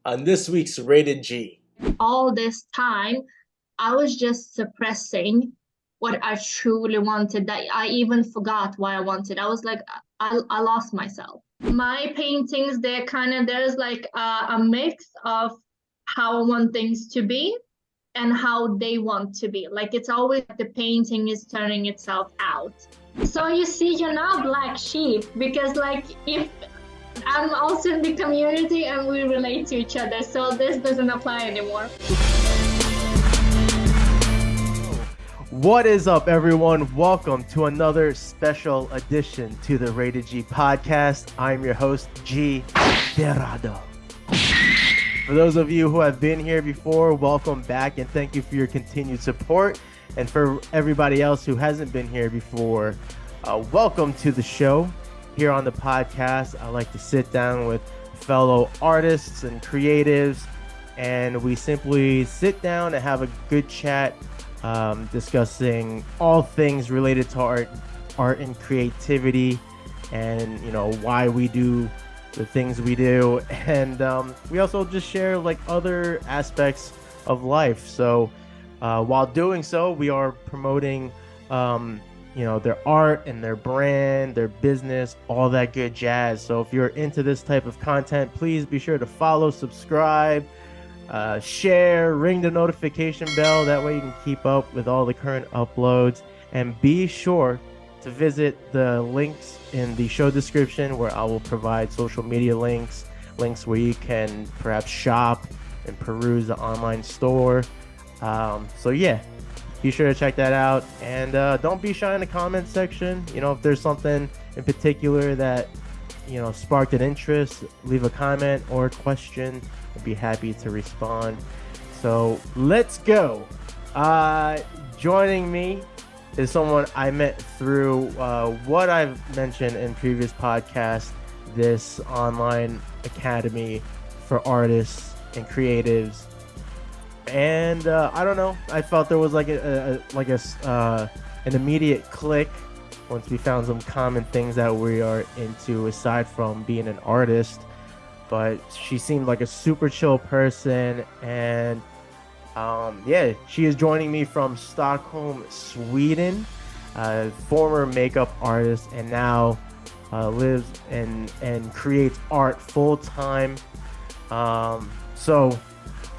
on this week's Rated G. All this time, I was just suppressing what I truly wanted, that I even forgot why I wanted. I was like, I lost myself. My paintings, there's like a mix of how I want things to be and how they want to be. Like it's always the painting is turning itself out. So you see, you're now black sheep because like if I'm also in the community and we relate to each other, so this doesn't apply anymore. What is up, everyone? Welcome to another special edition to the Rated G podcast. I'm your host, G. Terado. For those of you who have been here before, welcome back and thank you for your continued support. And for everybody else who hasn't been here before, welcome to the show. Here on the podcast, I like to sit down with fellow artists and creatives, and we simply sit down and have a good chat, discussing all things related to art and creativity, and why we do the things we do, and we also just share like other aspects of life. So while doing so, we are promoting their art and their brand, their business, all that good jazz. So if you're into this type of content, please be sure to follow, subscribe, share, ring the notification bell. That way you can keep up with all the current uploads. And be sure to visit the links in the show description where I will provide social media links where you can perhaps shop and peruse the online store. So yeah. Be sure to check that out, and don't be shy in the comment section. If there's something in particular that sparked an interest, leave a comment or a question. I'd be happy to respond. So let's go. Joining me is someone I met through what I've mentioned in previous podcasts, this online academy for artists and creatives. And I don't know. I felt there was like an immediate click once we found some common things that we are into aside from being an artist. But she seemed like a super chill person, and she is joining me from Stockholm, Sweden. Former makeup artist, and now lives and creates art full time. So.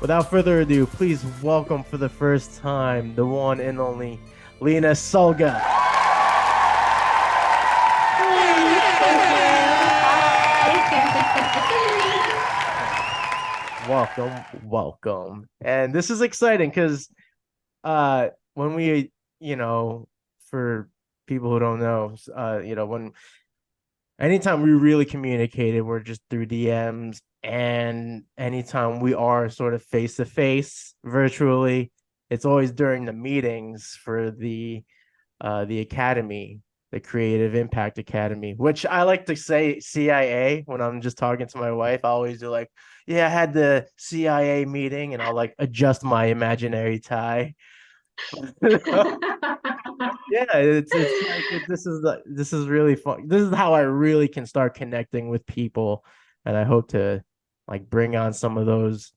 Without further ado, please welcome for the first time the one and only Lina Sulga. Welcome. And this is exciting because when we, for people who don't know, anytime we really communicated, we're just through DMs. And anytime we are sort of face to face virtually, it's always during the meetings for the academy, the Creative Impact Academy, which I like to say CIA when I'm just talking to my wife. I always do like, yeah, I had the CIA meeting, and I'll like adjust my imaginary tie. Yeah, it's like this is really fun. This is how I really can start connecting with people, and I hope to like bring on some of those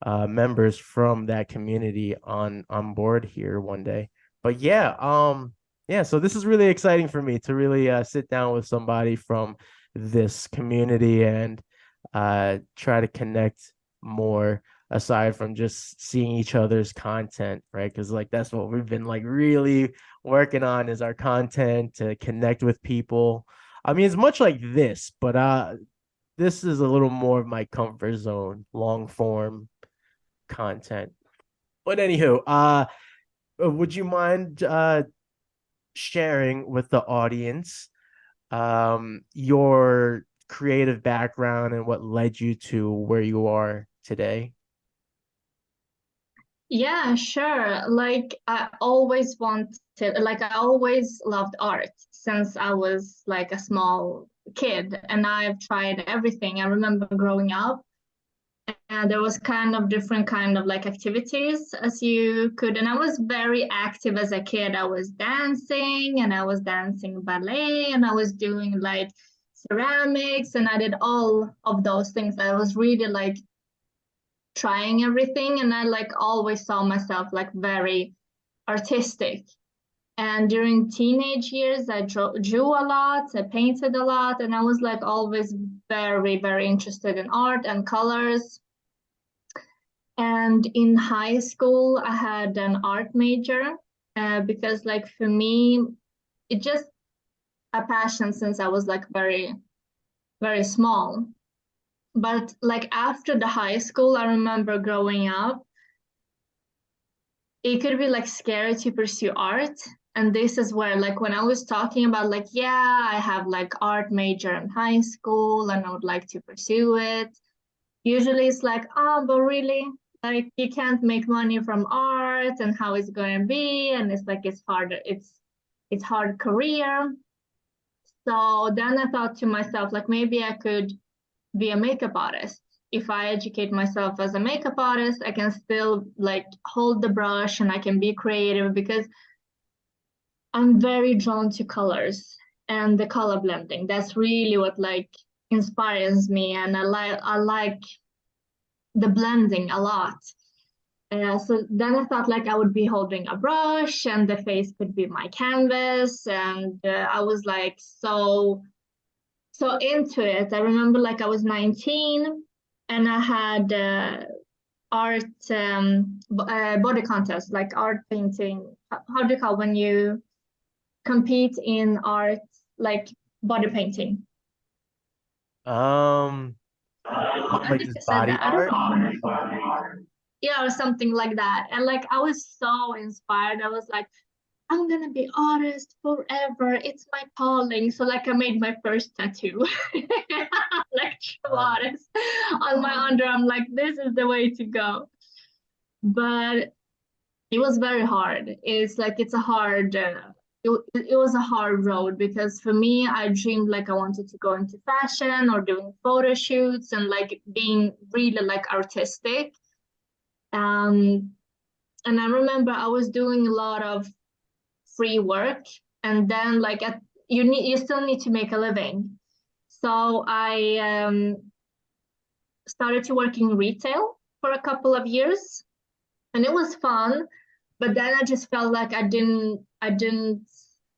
members from that community on board here one day. But so this is really exciting for me to really sit down with somebody from this community and try to connect more aside from just seeing each other's content, right? Because like that's what we've been like really working on is our content to connect with people. I mean, it's much like this, but this is a little more of my comfort zone, long form content. But anywho, would you mind sharing with the audience your creative background and what led you to where you are today? Yeah, sure. I always loved art since I was like a small kid, and I've tried everything. I remember growing up, and there was kind of different kind of like activities as you could, and I was very active as a kid. I was dancing, and I was dancing ballet, and I was doing like ceramics, and I did all of those things. I was really like trying everything, and I like always saw myself like very artistic. And during teenage years, I drew a lot, I painted a lot, and I was like always very, very interested in art and colors. And in high school, I had an art major because like for me, it just a passion since I was like very, very small. But like after the high school, I remember growing up, it could be like scary to pursue art. And this is where like when I was talking about like, yeah, I have like art major in high school and I would like to pursue it. Usually it's like, oh, but really, like you can't make money from art and how it's going to be. And it's like, it's harder, it's hard career. So then I thought to myself, like maybe I could be a makeup artist. If I educate myself as a makeup artist, I can still like hold the brush and I can be creative because I'm very drawn to colors and the color blending. That's really what like inspires me, and I like the blending a lot. So then I thought like I would be holding a brush and the face could be my canvas, and I was like so into it. I remember like I was 19 and I had art body contest, like art painting. How do you call when you compete in art, like body painting? Like this body I don't art. know. Yeah, or something like that. And like I was so inspired. I was like, I'm gonna be artist forever. It's my calling. So like I made my first tattoo, like true artist on my underarm. Like this is the way to go. But it was very hard. It's like it's a hard. It was a hard road because for me, I dreamed like I wanted to go into fashion or doing photo shoots and like being really like artistic. And I remember I was doing a lot of free work, and then like you still need to make a living. So I started to work in retail for a couple of years, and it was fun. But then I just felt like I didn't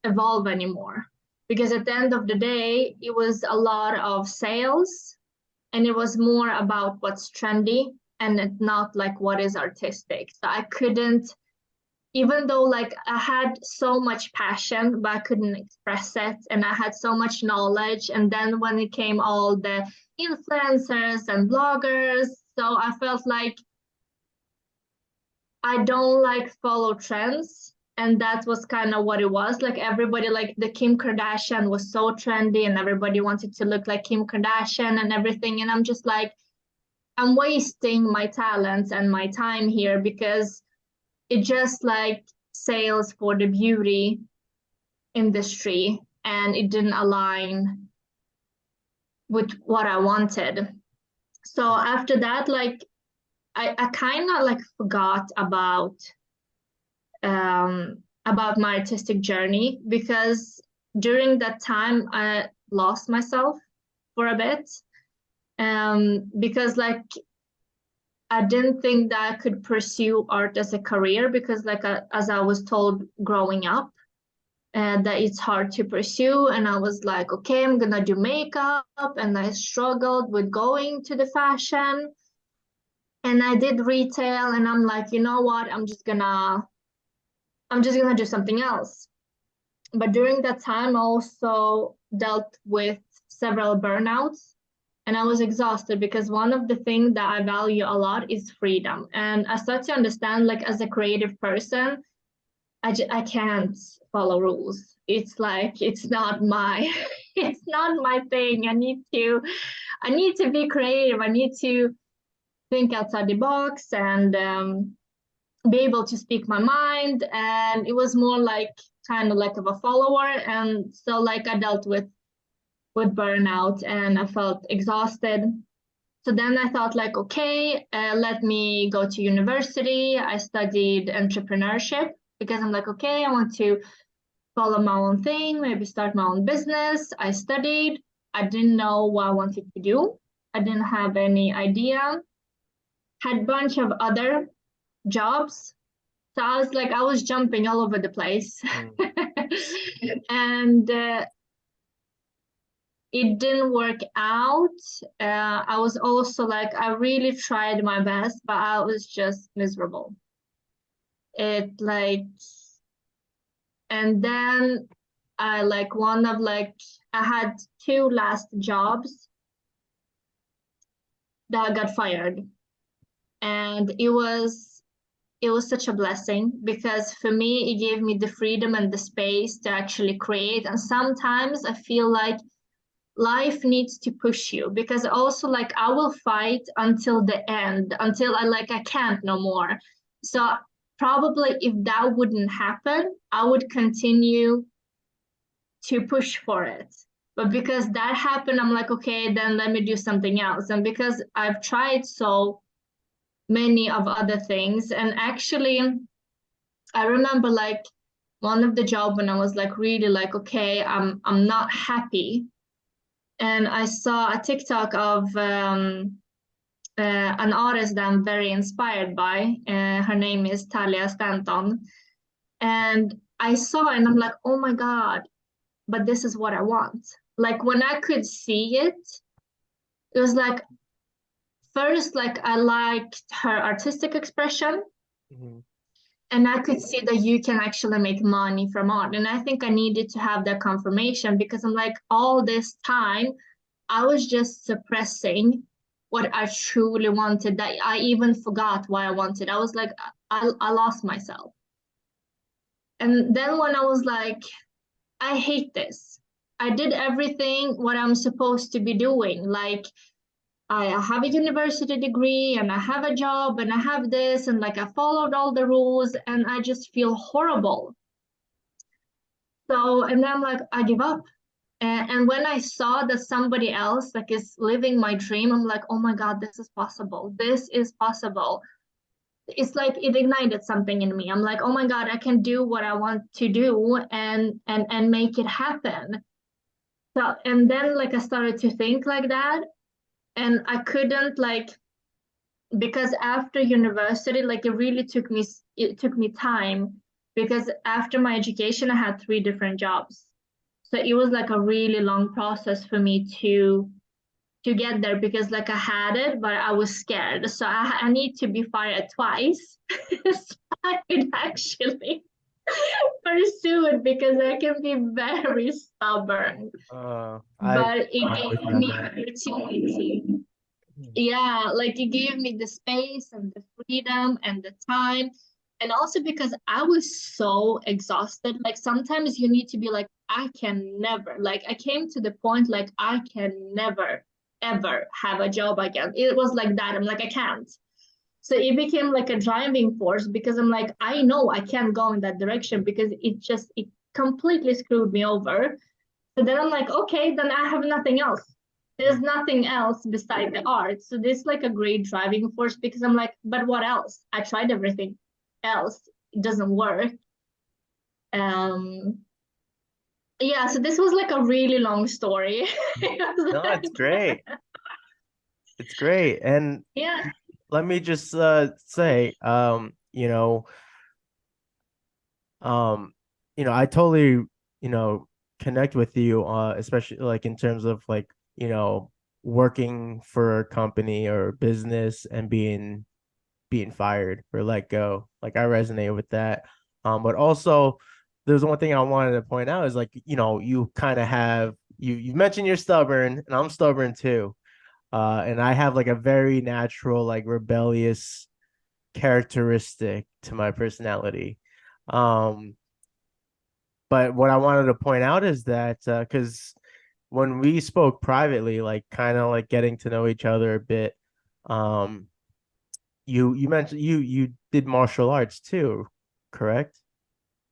evolve anymore, because at the end of the day, it was a lot of sales, and it was more about what's trendy and not like what is artistic. So I couldn't, even though like I had so much passion, but I couldn't express it, and I had so much knowledge. And then when it came all the influencers and bloggers, so I felt like I don't like follow trends. And that was kind of what it was. Like everybody, like the Kim Kardashian was so trendy and everybody wanted to look like Kim Kardashian and everything. And I'm just like, I'm wasting my talents and my time here because it just like sales for the beauty industry, and it didn't align with what I wanted. So after that, like I kind of like forgot about my artistic journey, because during that time I lost myself for a bit, because like I didn't think that I could pursue art as a career, because like as I was told growing up, that it's hard to pursue. And I was like, okay, I'm gonna do makeup, and I struggled with going to the fashion, and I did retail, and I'm like, you know what, I'm just gonna do something else. But during that time, I also dealt with several burnouts, and I was exhausted, because one of the things that I value a lot is freedom. And I start to understand, like as a creative person, I can't follow rules. It's like it's not my it's not my thing. I need to be creative. I need to think outside the box and be able to speak my mind. And it was more like kind of like of a follower. And so like I dealt with burnout, and I felt exhausted. So then I thought like, okay, let me go to university. I studied entrepreneurship, because I'm like, okay, I want to follow my own thing, maybe start my own business. I studied. I didn't know what I wanted to do. I didn't have any idea. had bunch of other jobs. So I was jumping all over the place. And it didn't work out. I was also like, I really tried my best, but I was just miserable. And then I had 2 last jobs that I got fired. And it was such a blessing, because for me, it gave me the freedom and the space to actually create. And sometimes I feel like life needs to push you, because also like I will fight until the end, until I can't no more. So probably if that wouldn't happen, I would continue to push for it. But because that happened, I'm like, okay, then let me do something else. And because I've tried so many of other things, and actually I remember like one of the job when I was like really like, okay, I'm not happy. And I saw a TikTok of an artist that I'm very inspired by. Her name is Talia Stanton. And I saw it and I'm like, oh my God, but this is what I want. Like when I could see it, it was like, first, like I liked her artistic expression. And I could see that you can actually make money from art. And I think I needed to have that confirmation, because I'm like, all this time, I was just suppressing what I truly wanted, that I even forgot why I wanted. I was like, I lost myself. And then when I was like, I hate this. I did everything what I'm supposed to be doing. Like, I have a university degree and I have a job and I have this, and like I followed all the rules, and I just feel horrible. So, and then I'm like, I give up. And when I saw that somebody else like is living my dream, I'm like, oh my God, this is possible. This is possible. It's like it ignited something in me. I'm like, oh my God, I can do what I want to do and make it happen. So, and then like I started to think like that, and I couldn't like, because after university, like it took me time, because after my education, I had 3 different jobs. So it was like a really long process for me to get there, because like I had it, but I was scared. So I need to be fired twice. So I could actually pursue it, because I can be very stubborn. But it gave me opportunity. Yeah, like it gave me the space and the freedom and the time. And also because I was so exhausted. Like sometimes you need to be like, I can never, like I came to the point like I can never, ever have a job again. It was like that. I'm like, I can't. So it became like a driving force, because I'm like, I know I can't go in that direction, because it completely screwed me over. So then I'm like, okay, then I have nothing else. There's nothing else beside the art. So this is like a great driving force, because I'm like, but what else? I tried everything else. It doesn't work. Yeah, so this was like a really long story. No, it's great. It's great. And yeah, let me just say, I totally, connect with you, especially like in terms of like, working for a company or business and being fired or let go. Like I resonate with that. But also there's one thing I wanted to point out is like, you kind of have you mentioned you're stubborn, and I'm stubborn too. And I have like a very natural, like rebellious characteristic to my personality. But what I wanted to point out is that because when we spoke privately, like kind of like getting to know each other a bit, you mentioned you did martial arts too, correct?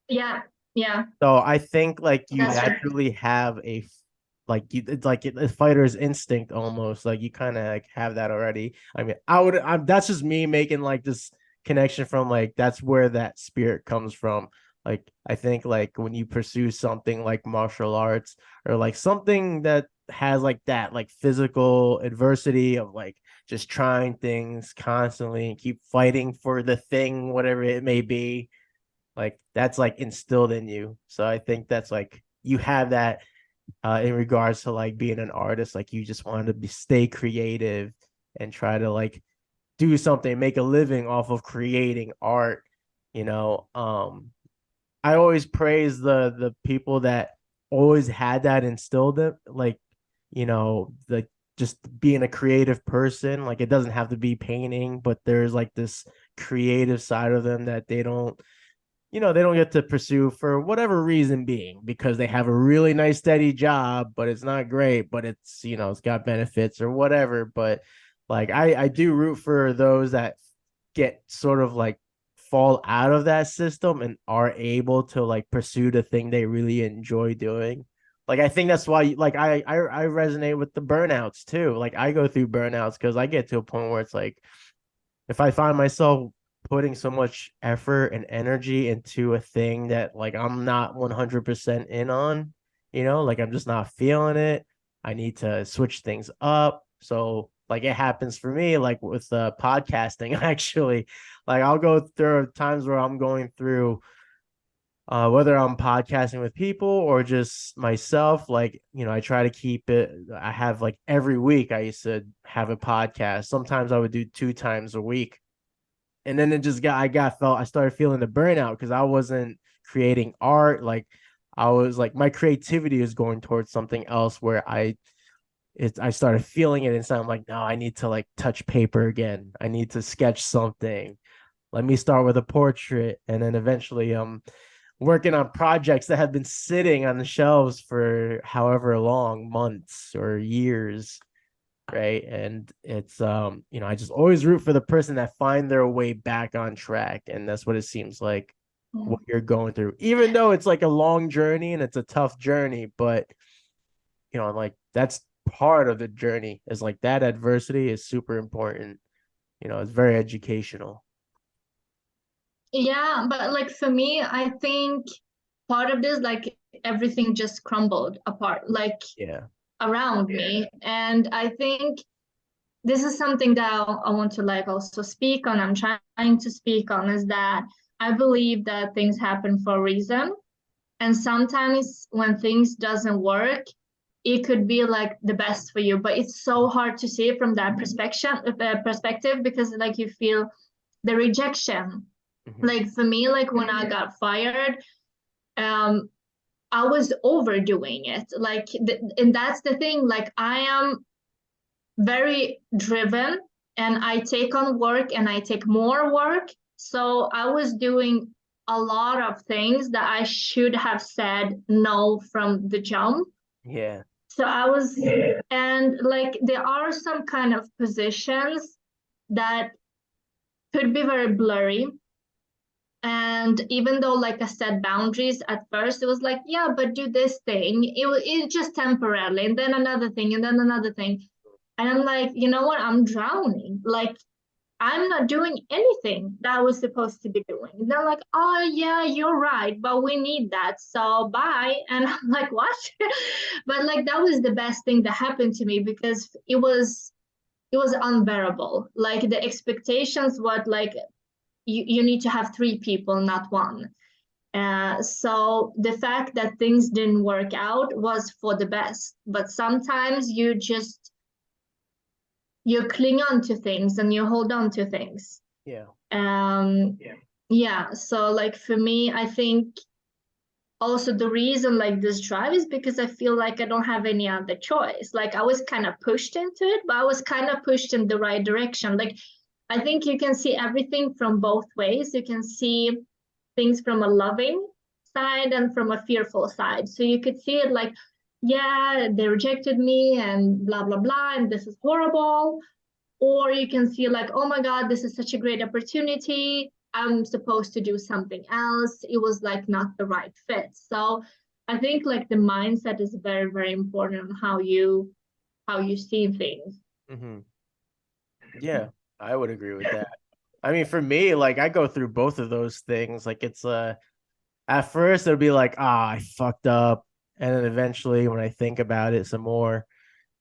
yeah, yeah. So I think like you That's right. naturally have it's like a fighter's instinct almost. Like you kind of like have that already. I mean, that's just me making like this connection from like that's where that spirit comes from. Like I think like when you pursue something like martial arts or like something that has like that like physical adversity of like just trying things constantly and keep fighting for the thing, whatever it may be. Like that's like instilled in you. So I think that's like you have that in regards to like being an artist. Like you just want to stay creative and try to like do something, make a living off of creating art. You know, I always praise the people that always had that instilled in, like, you know, the just being a creative person. Like it doesn't have to be painting, but there's like this creative side of them that they don't, you know, they don't get to pursue for whatever reason being, because they have a really nice steady job, but it's not great, but it's, you know, it's got benefits or whatever. But like I do root for those that get sort of like fall out of that system and are able to like pursue the thing they really enjoy doing. Like I think that's why like I resonate with the burnouts too. Like I go through burnouts because I get to a point where it's like if I find myself putting so much effort and energy into a thing that like I'm not 100% in on, you know, like I'm just not feeling it. I need to switch things up. So like it happens for me, like with podcasting, actually, like I'll go through times where I'm going through whether I'm podcasting with people or just myself, like, you know, I try to keep it. I have like every week I used to have a podcast. Sometimes I would do 2 times a week. And then it just I started feeling the burnout because I wasn't creating art. Like I was like, my creativity is going towards something else where I started feeling it inside. I'm like, no, I need to like touch paper again. I need to sketch something. Let me start with a portrait. And then eventually working on projects that have been sitting on the shelves for however long, months or years, right? And it's you know, I just always root for the person that find their way back on track, and that's what it seems like what you're going through, even though it's like a long journey and it's a tough journey. But you know, like that's part of the journey, is like that adversity is super important. You know, it's very educational. Yeah, but like for me, I think part of this, like everything just crumbled apart, like Yeah. around me. And I think this is something that I want to like also speak on. I'm trying to speak on is that I believe that things happen for a reason. And sometimes when things doesn't work, it could be like the best for you, but it's so hard to see it from that perspective because like you feel the rejection. Mm-hmm. Like for me, like when I got fired, um, I was overdoing it. Like, and that's the thing. Like I am very driven, and I take on work, and I take more work. So I was doing a lot of things that I should have said no from the jump. Yeah. So I was, and like there are some kind of positions that could be very blurry. And even though like I set boundaries at first, it was like, yeah, but do this thing. It just temporarily, and then another thing, and then another thing. And I'm like, you know what? I'm drowning. Like I'm not doing anything that I was supposed to be doing. And they're like, oh yeah, you're right, but we need that. So bye. And I'm like, what? But like that was the best thing that happened to me because it was unbearable. Like the expectations, what like you need to have 3 people, not one. So the fact that things didn't work out was for the best. But sometimes you cling on to things and you hold on to things. Yeah. Yeah. So like for me, I think also the reason like this drive is because I feel like I don't have any other choice. Like I was kind of pushed into it, but I was kind of pushed in the right direction. Like I think you can see everything from both ways. You can see things from a loving side and from a fearful side. So you could see it like, yeah, they rejected me and blah, blah, blah, and this is horrible. Or you can see like, oh my God, this is such a great opportunity. I'm supposed to do something else. It was like not the right fit. So I think like the mindset is very, very important on how you see things. Mm-hmm. Yeah, I would agree with that. I mean, for me, like I go through both of those things. Like it's at first it'll be like, ah, I fucked up. And then eventually when I think about it some more,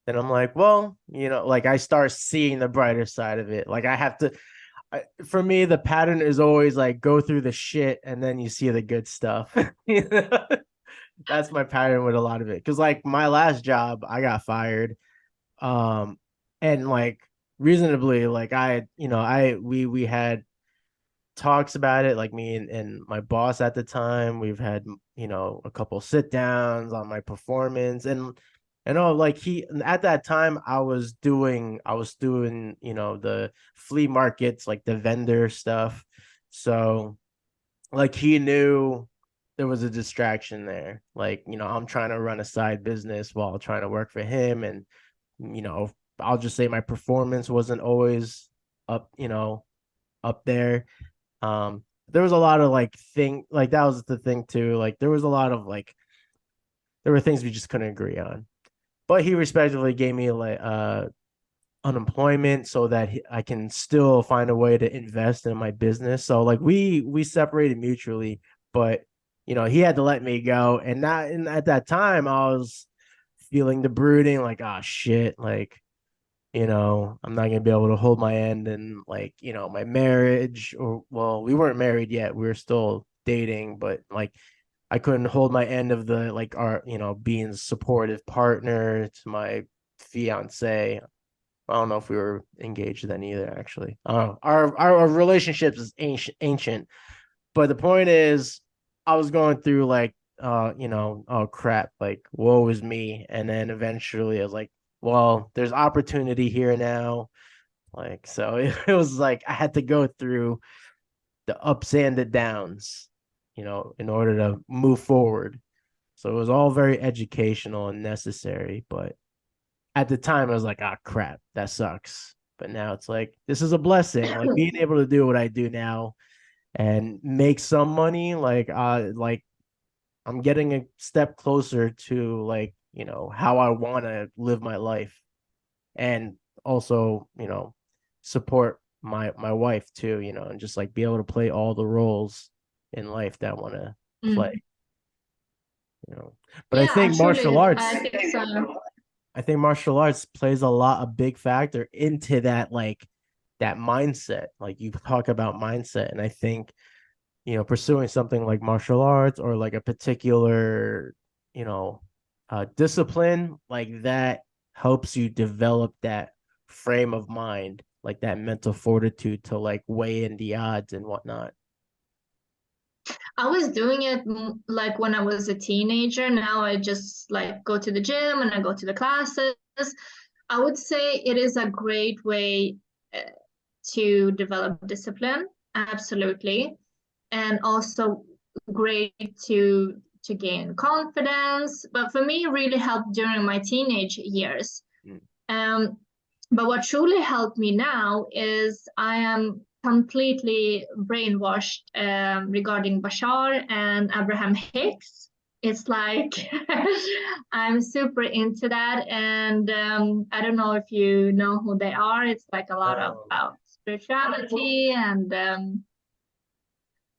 then I'm like, well, like I start seeing the brighter side of it. Like I have to, for me, the pattern is always like go through the shit and then you see the good stuff. That's my pattern with a lot of it. Cause like my last job, I got fired. Um, and like reasonably, like we had talks about it, like me and my boss at the time. We've had, a couple sit downs on my performance and all. Like he at that time I was doing the flea markets, like the vendor stuff. So like he knew there was a distraction there. Like, I'm trying to run a side business while trying to work for him. And, you know, I'll just say my performance wasn't always up, up there. There was a lot of like that was the thing too. Like there was a lot of there were things we just couldn't agree on. But he respectively gave me unemployment so that I can still find a way to invest in my business. So like we separated mutually, but he had to let me go. And at that time I was feeling the brooding, like, oh shit, like, I'm not gonna be able to hold my end and my marriage, or well, we weren't married yet. We were still dating, but like I couldn't hold my end of the our, being a supportive partner to my fiance. I don't know if we were engaged then either, actually. Our relationship is ancient. But the point is, I was going through oh crap, like woe is me. And then eventually I was like, well, there's opportunity here now. Like, so it was like I had to go through the ups and the downs, in order to move forward. So it was all very educational and necessary. But at the time, I was like, ah, crap, that sucks. But now it's like, this is a blessing. Like being able to do what I do now and make some money, like I'm getting a step closer to how I want to live my life, and also support my wife too, and just like be able to play all the roles in life that I want to play, but I Yeah, think martial actually, arts I think so. I think martial arts plays a big factor into that mindset. Like you talk about mindset, and I think pursuing something like martial arts or like a particular, you know, discipline like that helps you develop that frame of mind, like that mental fortitude to like weigh in the odds and whatnot. I was doing it like when I was a teenager. Now I just like go to the gym and I go to the classes. I would say it is a great way to develop discipline, absolutely, and also great to gain confidence. But for me, it really helped during my teenage years. Mm. But what truly helped me now is I am completely brainwashed regarding Bashar and Abraham Hicks. It's like I'm super into that, and I don't know if you know who they are. It's like a lot of about spirituality and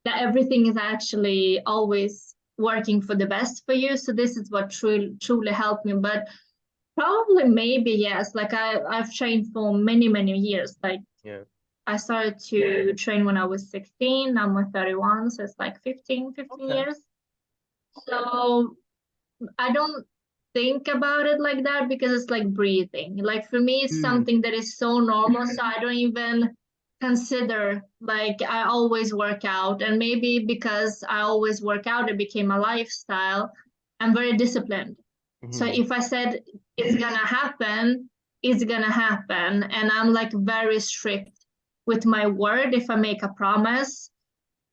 that everything is actually always working for the best for you. So this is what truly helped me. But probably maybe yes. Like I've trained for many years. Like Yeah. I started to train when I was 16. Now I'm 31, so it's like 15 Okay. years. So I don't think about it like that because it's like breathing. Like for me, it's something that is so normal, so I don't even consider like I always work out. And maybe because I always work out, it became a lifestyle. I'm very disciplined. So Mhm. if I said it's gonna happen, it's gonna happen. And I'm like very strict with my word. If I make a promise,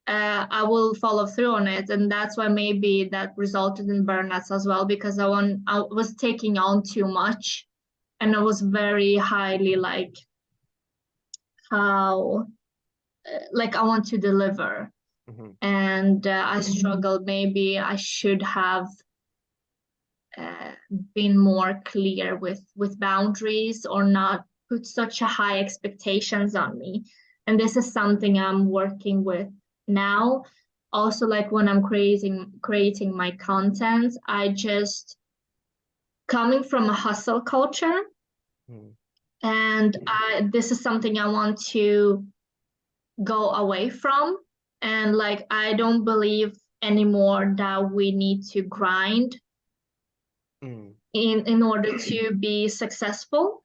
I will follow through on it, and that's why maybe that resulted in burnouts as well because I was taking on too much, and I was very highly like how like I want to deliver, and I struggled. Maybe I should have uh, been more clear with boundaries or not put such a high expectations on me, and this is something I'm working with now. Also, like when I'm creating my content, I just coming from a hustle culture, Mm. and this is something I want to go away from. And like, I don't believe anymore that we need to grind Mm. in order to be successful.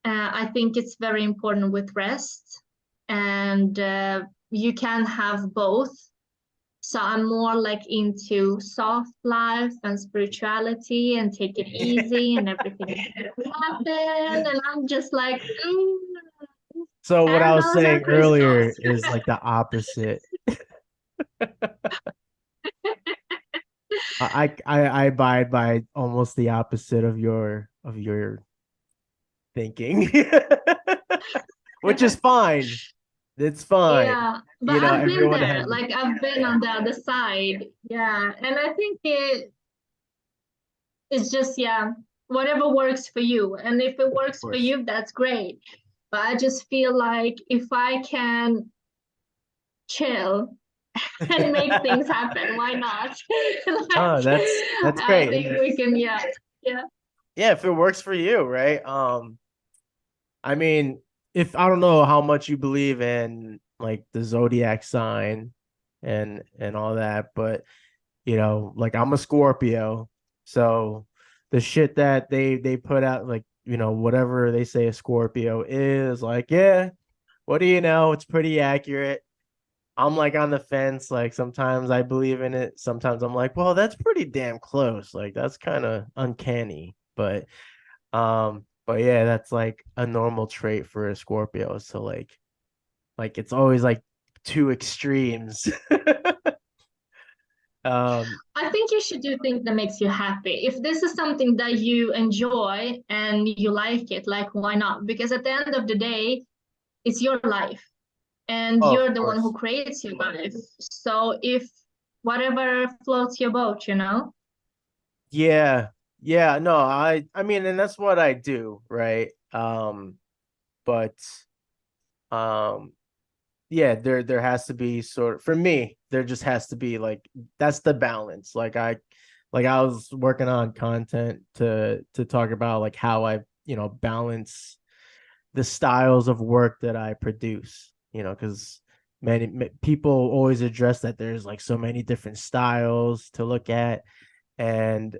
I think it's very important with rest, and you can have both. So I'm more like into soft life and spirituality and take it easy and everything will happen. And I'm just like, So what I was candles saying and earlier crystals. is like the opposite. I abide by almost the opposite of your thinking, which is fine. It's fine. Yeah, but You know, I've been everyone there. has, Like, I've been yeah, on the other side. Yeah, and I think it's just, yeah, whatever works for you. And if it of works for course. you, that's great. But I just feel like if I can chill and make things happen, why not? Oh, Like, that's I great. think And we can, yeah, yeah. yeah, if it works for you, right? I mean, if I don't know how much you believe in like the zodiac sign and all that, but you know, like I'm a Scorpio, so the shit that they put out, like, you know, whatever they say a Scorpio is, like, yeah, what do you know? It's pretty accurate. I'm like on the fence. Like sometimes I believe in it. Sometimes I'm like, well, that's pretty damn close. Like that's kind of uncanny. But yeah, that's like a normal trait for a Scorpio. So like it's always like two extremes. um, I think you should do things that makes you happy. If this is something that you enjoy and you like it, like why not? Because at the end of the day, it's your life and oh, of you're the one who course. creates your life. So if whatever floats your boat, you know? Yeah. Yeah, no, I mean, and that's what I do, right? But um yeah, there has to be sort of, for me, there just has to be like, that's the balance. Like I was working on content to talk about like how I, you know, balance the styles of work that I produce, you know, because many people always address that there's like so many different styles to look at. And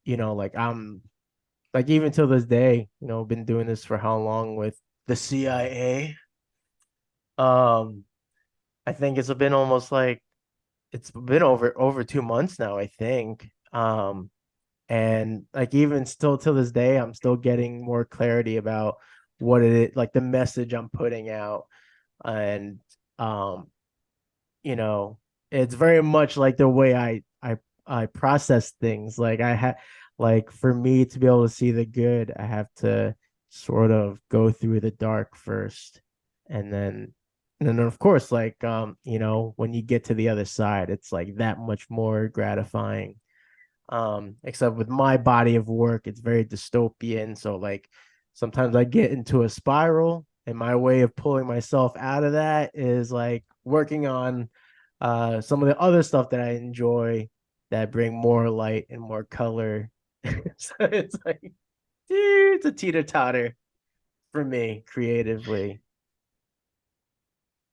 you know, like I'm like, even till this day, you know, been doing this for how long with the CIA. Um, I think it's been almost like, it's been over 2 months now, I think. And like even still till this day, I'm still getting more clarity about what it is, like the message I'm putting out. And um, you know, it's very much like the way I process things. Like I had, like for me to be able to see the good, I have to sort of go through the dark first, and then of course, like you know, when you get to the other side, it's like that much more gratifying. Except with my body of work, it's very dystopian. So like sometimes I get into a spiral, and my way of pulling myself out of that is like working on some of the other stuff that I enjoy that bring more light and more color. So it's like, dude, it's a teeter-totter for me creatively.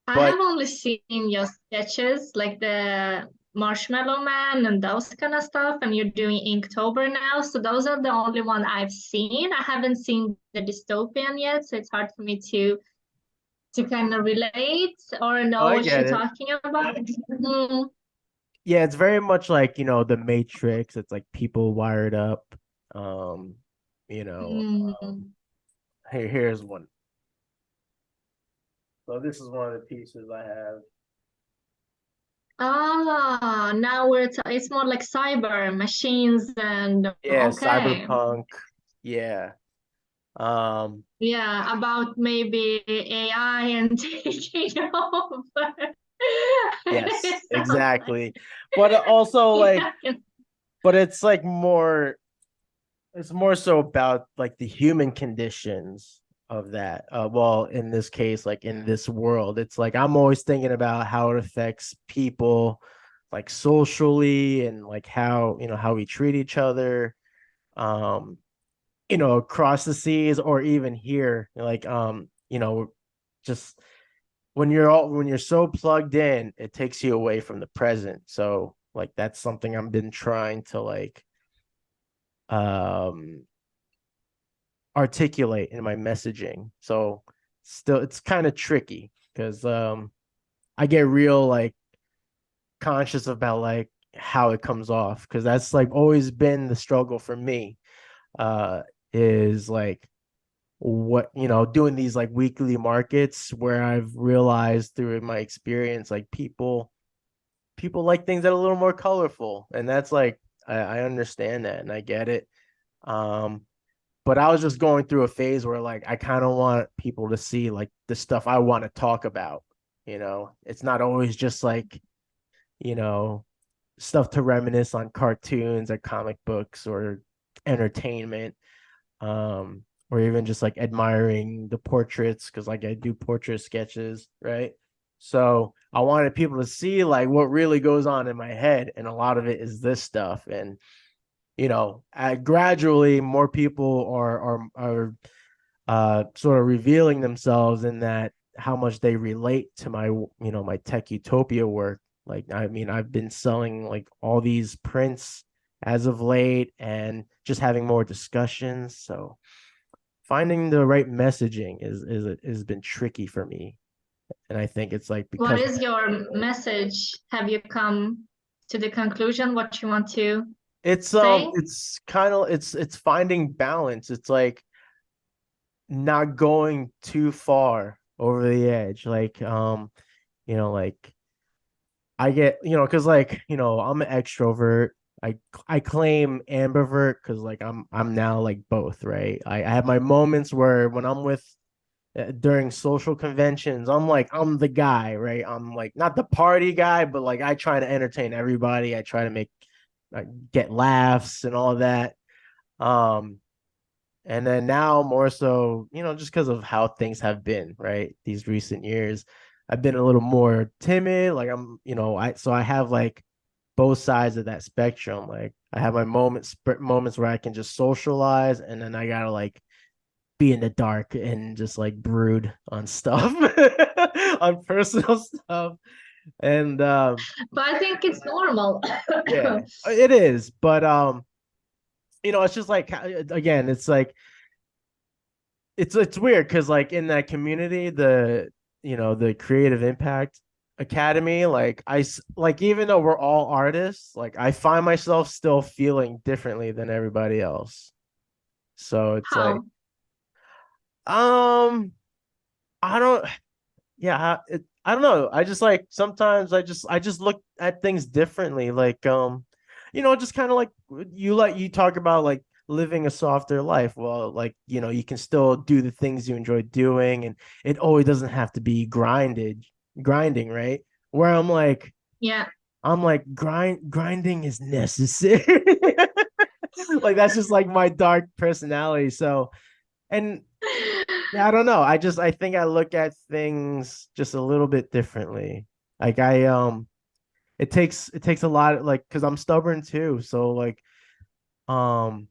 I But have only seen your sketches, like the Marshmallow Man and those kind of stuff, and you're doing Inktober now. So those are the only one I've seen. I haven't seen the dystopian yet, so it's hard for me to kind of relate or oh, know I what get you're it. talking about. Mm, Yeah, it's very much like, you know, the Matrix. It's like people wired up. Um, you know, mm. here's one. So this is one of the pieces I have. Ah, now it's more like cyber machines and Yeah, okay. cyberpunk. Yeah. Um, Yeah, about maybe AI and taking over. yes, It sounds like, exactly. But also like, yeah. but it's like more, it's more so about like the human conditions of that. Well, in this case, like in this world, it's like I'm always thinking about how it affects people like socially, and like how, you know, how we treat each other. across the seas or even here, like, just when you're so plugged in, it takes you away from the present. So like that's something I've been trying to like um articulate in my messaging. So still it's kind of tricky because I get real like conscious about like how it comes off because that's like always been the struggle for me uh is like what doing these like weekly markets where I've realized through my experience like people like things that are a little more colorful, and that's like I understand that and I get it. But I was just going through a phase where like I kind of want people to see like the stuff I want to talk about. It's not always just like you know stuff to reminisce on cartoons or comic books or entertainment, or even just like admiring the portraits because like I do portrait sketches, right? So I wanted people to see like what really goes on in my head, and a lot of it is this stuff. And gradually more people are sort of revealing themselves in that how much they relate to my my tech utopia work. Like I mean, I've been selling like all these prints as of late and just having more discussions. So finding the right messaging is has been tricky for me. And I think it's like What because is your message? Have you come to the conclusion what you want to say? it's kind of it's finding balance. It's like not going too far over the edge. Like like I get, because like, I'm an extrovert. I claim ambivert because like I'm now like both, right? I have my moments where when I'm with during social conventions, I'm the guy, right? I'm like not the party guy, but like I try to entertain everybody. I try to make get laughs and all of that. Um, and then now more so, just because of how things have been, right? These recent years, I've been a little more timid. Like I have like both sides of that spectrum. Like I have my moments where I can just socialize, and then I gotta like be in the dark and just like brood on stuff, on personal stuff. And But I think it's normal. yeah, it is. But it's just like again, it's like it's weird because like in that community, the Creative Impact Academy, like like even though we're all artists, like I find myself still feeling differently than everybody else. So it's like How? um I don't yeah, I don't know. I just like sometimes I just look at things differently. Like just kind of like you talk about like living a softer life. Well, like, you can still do the things you enjoy doing, and it always doesn't have to be grinding, right? Where Yeah. I'm like grinding is necessary. Like that's just like my dark personality. So, and yeah, I don't know. I think I look at things just a little bit differently. Like it takes a lot like because I'm stubborn too. So like um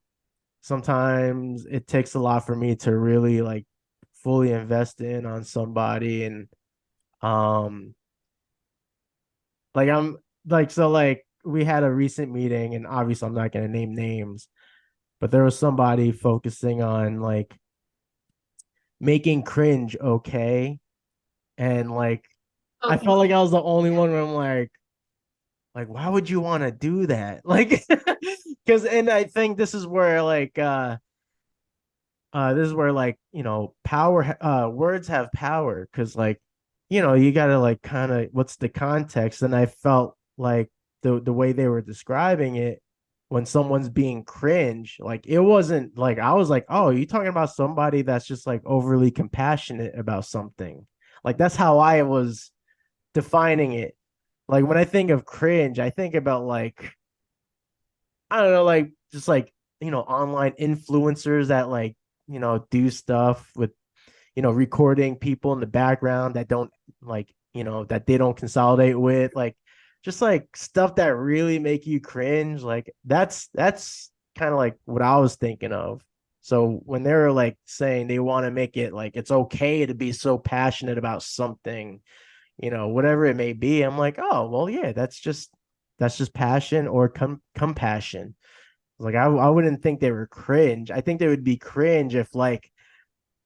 sometimes it takes a lot for me to really like fully invest in on somebody. And um like I'm like so like we had a recent meeting, and obviously I'm not gonna name names, but there was somebody focusing on like making cringe okay. And like I Okay. felt like I was the only one where I'm like why would you want to do that? Like because and I think this is where like power words have power because like you gotta like kind of what's the context. And I felt like the way they were describing it, when someone's being cringe, like it wasn't like I was like, oh, you talking about somebody that's just like overly compassionate about something. Like that's how I was defining it. Like when I think of cringe, I think about like I don't know, like just like online influencers that like do stuff with recording people in the background that don't like that they don't consolidate with, like just like stuff that really make you cringe. Like that's kind of like what I was thinking of. So when they're like saying they want to make it like it's okay to be so passionate about something, whatever it may be, I'm like, oh, well, yeah, that's just passion or compassion. Like I wouldn't think they were cringe. I think they would be cringe if like,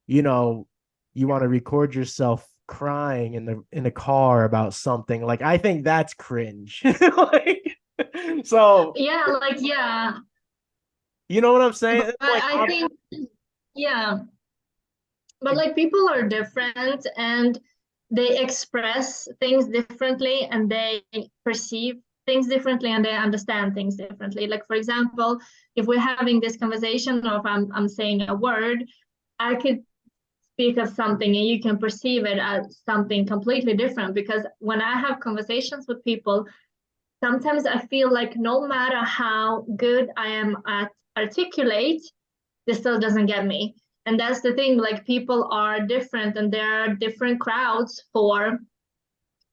you know, you want to record yourself crying in the car about something. Like I think that's cringe. Like so Yeah, like yeah. you know what I'm saying? But It's like I think yeah. But like people are different and they express things differently and they perceive things differently and they understand things differently. Like for example, if we're having this conversation or if I'm saying a word, I could speak of something and you can perceive it as something completely different because when I have conversations with people, sometimes I feel like no matter how good I am at articulate, this still doesn't get me. And that's the thing, like people are different and there are different crowds for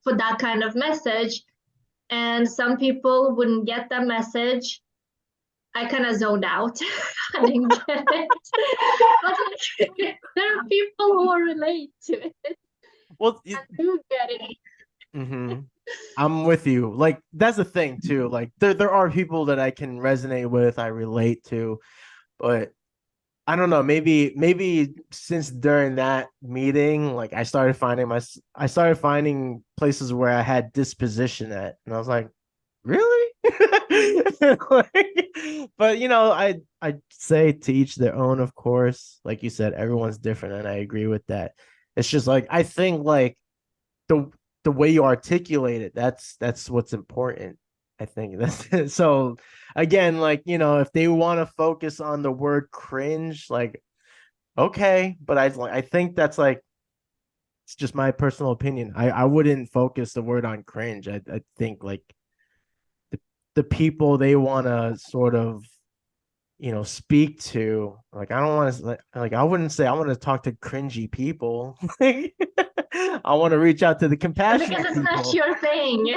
that kind of message. And some people wouldn't get that message. I kind of zoned out. I didn't get it. But like, there are people who relate to it. well, I do get it. mhm. I'm with you. Like that's the thing too. Like there are people that I can resonate with, I relate to, but I don't know, maybe since during that meeting, like I started finding places where I had disposition at, and I was like, really? Like, but I say to each their own, of course. Like you said, everyone's different, and I agree with that. It's just like I think like the the way you articulate it, that's what's important. I think that's so again, like, if they want to focus on the word cringe, like okay, but I think that's like it's just my personal opinion. I wouldn't focus the word on cringe. I think like the, the people they want to sort of speak to, like I don't want to like I wouldn't say I want to talk to cringy people. I want to reach out to the compassionate Because it's not people. your thing.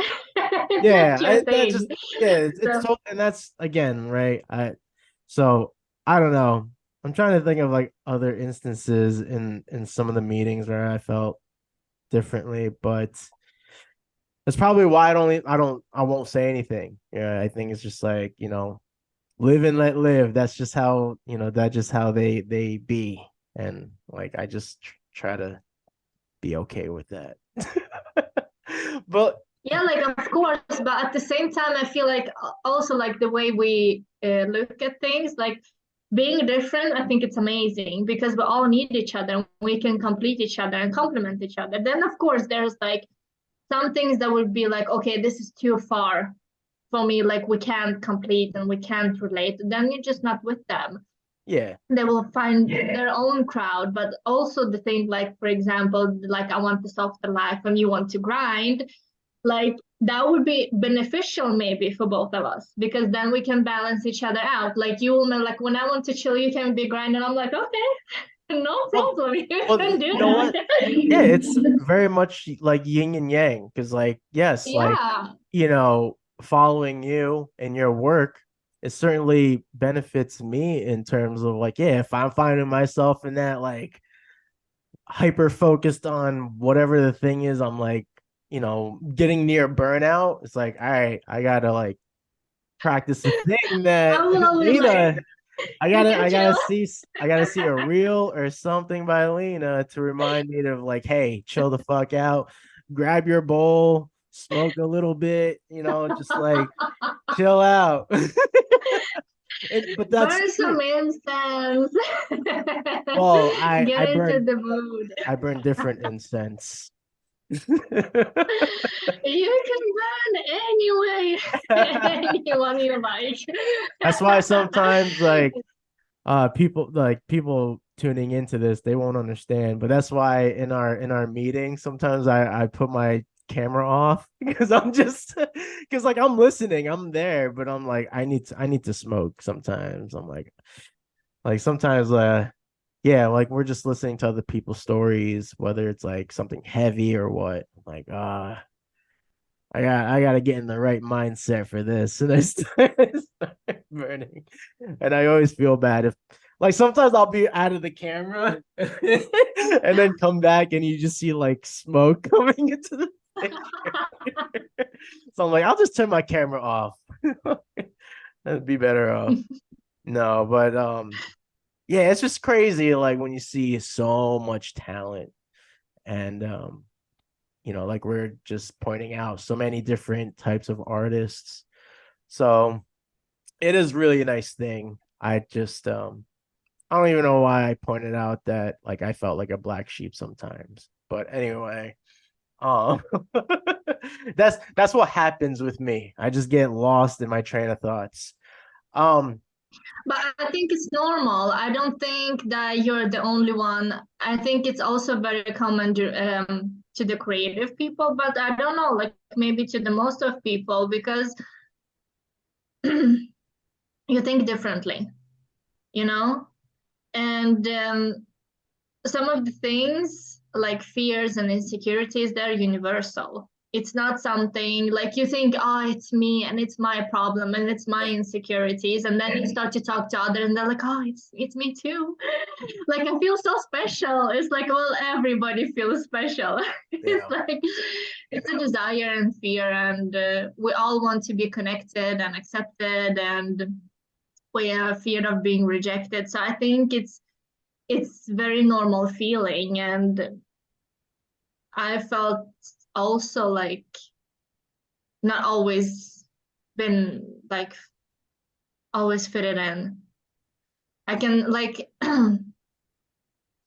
It's Yeah, not your that thing. just yeah, it's So so, and that's again, right? So I don't know. I'm trying to think of like other instances in some of the meetings where I felt differently, but that's probably why I won't say anything. Yeah, I think it's just like, live and let live. That's just how, that's just how they be. And like I just try to be okay with that. But yeah, like of course, but at the same time, I feel like also like the way we look at things, like being different, I think it's amazing because we all need each other and we can complete each other and complement each other. Then of course there's like some things that would be like, okay, this is too far for me, like we can't complete and we can't relate. Then you're just not with them. yeah. They will find their own crowd, but also the thing, like for example, like I want the softer life and you want to grind, like that would be beneficial maybe for both of us because then we can balance each other out. Like you will know, like when I want to chill, you can be grinding. I'm like, okay, no Well, problem. You well, can do you know what? Yeah, it's that. very much like yin and yang because like yes, like Yeah. following you and your work, it certainly benefits me in terms of like, yeah, if I'm finding myself in that like hyper focused on whatever the thing is, I'm like, getting near burnout. It's like, all right, I gotta like practice the thing that I will always like, Lina, I you gotta can I gotta chill. see I gotta see a reel or something by Lena to remind me to like, hey, chill the fuck out, grab your bowl, smoke a little bit, just like chill out. But that's Burn some true. incense. Well, I Get I into burn the mood. I burn different incense. You can burn anyway, anyone you like. That's why sometimes like people tuning into this, they won't understand, but that's why in our meeting sometimes I put my camera off because because like I'm listening, I'm there, but I'm like I need to smoke sometimes. I'm like sometimes yeah, like we're just listening to other people's stories, whether it's like something heavy or what. I'm like I gotta get in the right mindset for this. And I start burning. And I always feel bad if like sometimes I'll be out of the camera and then come back and you just see like smoke coming into the picture. So I'm like, I'll just turn my camera off. That'd be better off. No, but yeah, it's just crazy like when you see so much talent and like we're just pointing out so many different types of artists. So it is really a nice thing. I just I don't even know why I pointed out that like I felt like a black sheep sometimes. But anyway, um that's what happens with me. I just get lost in my train of thoughts. Um But I think it's normal. I don't think that you're the only one. I think it's also very common to the creative people, but I don't know, like maybe to the most of people because you think differently, you know? And some of the things like fears and insecurities, they're universal. It's not something like you think, oh, it's me and it's my problem and it's my insecurities, and then you start to talk to others and they're like, oh, it's me too. Like I feel so special. It's like, well, everybody feels special. It's yeah. like it's a desire and fear, and we all want to be connected and accepted, and we are feared of being rejected. So I think it's very normal feeling, and I felt also like not always been like always fitted in. I can like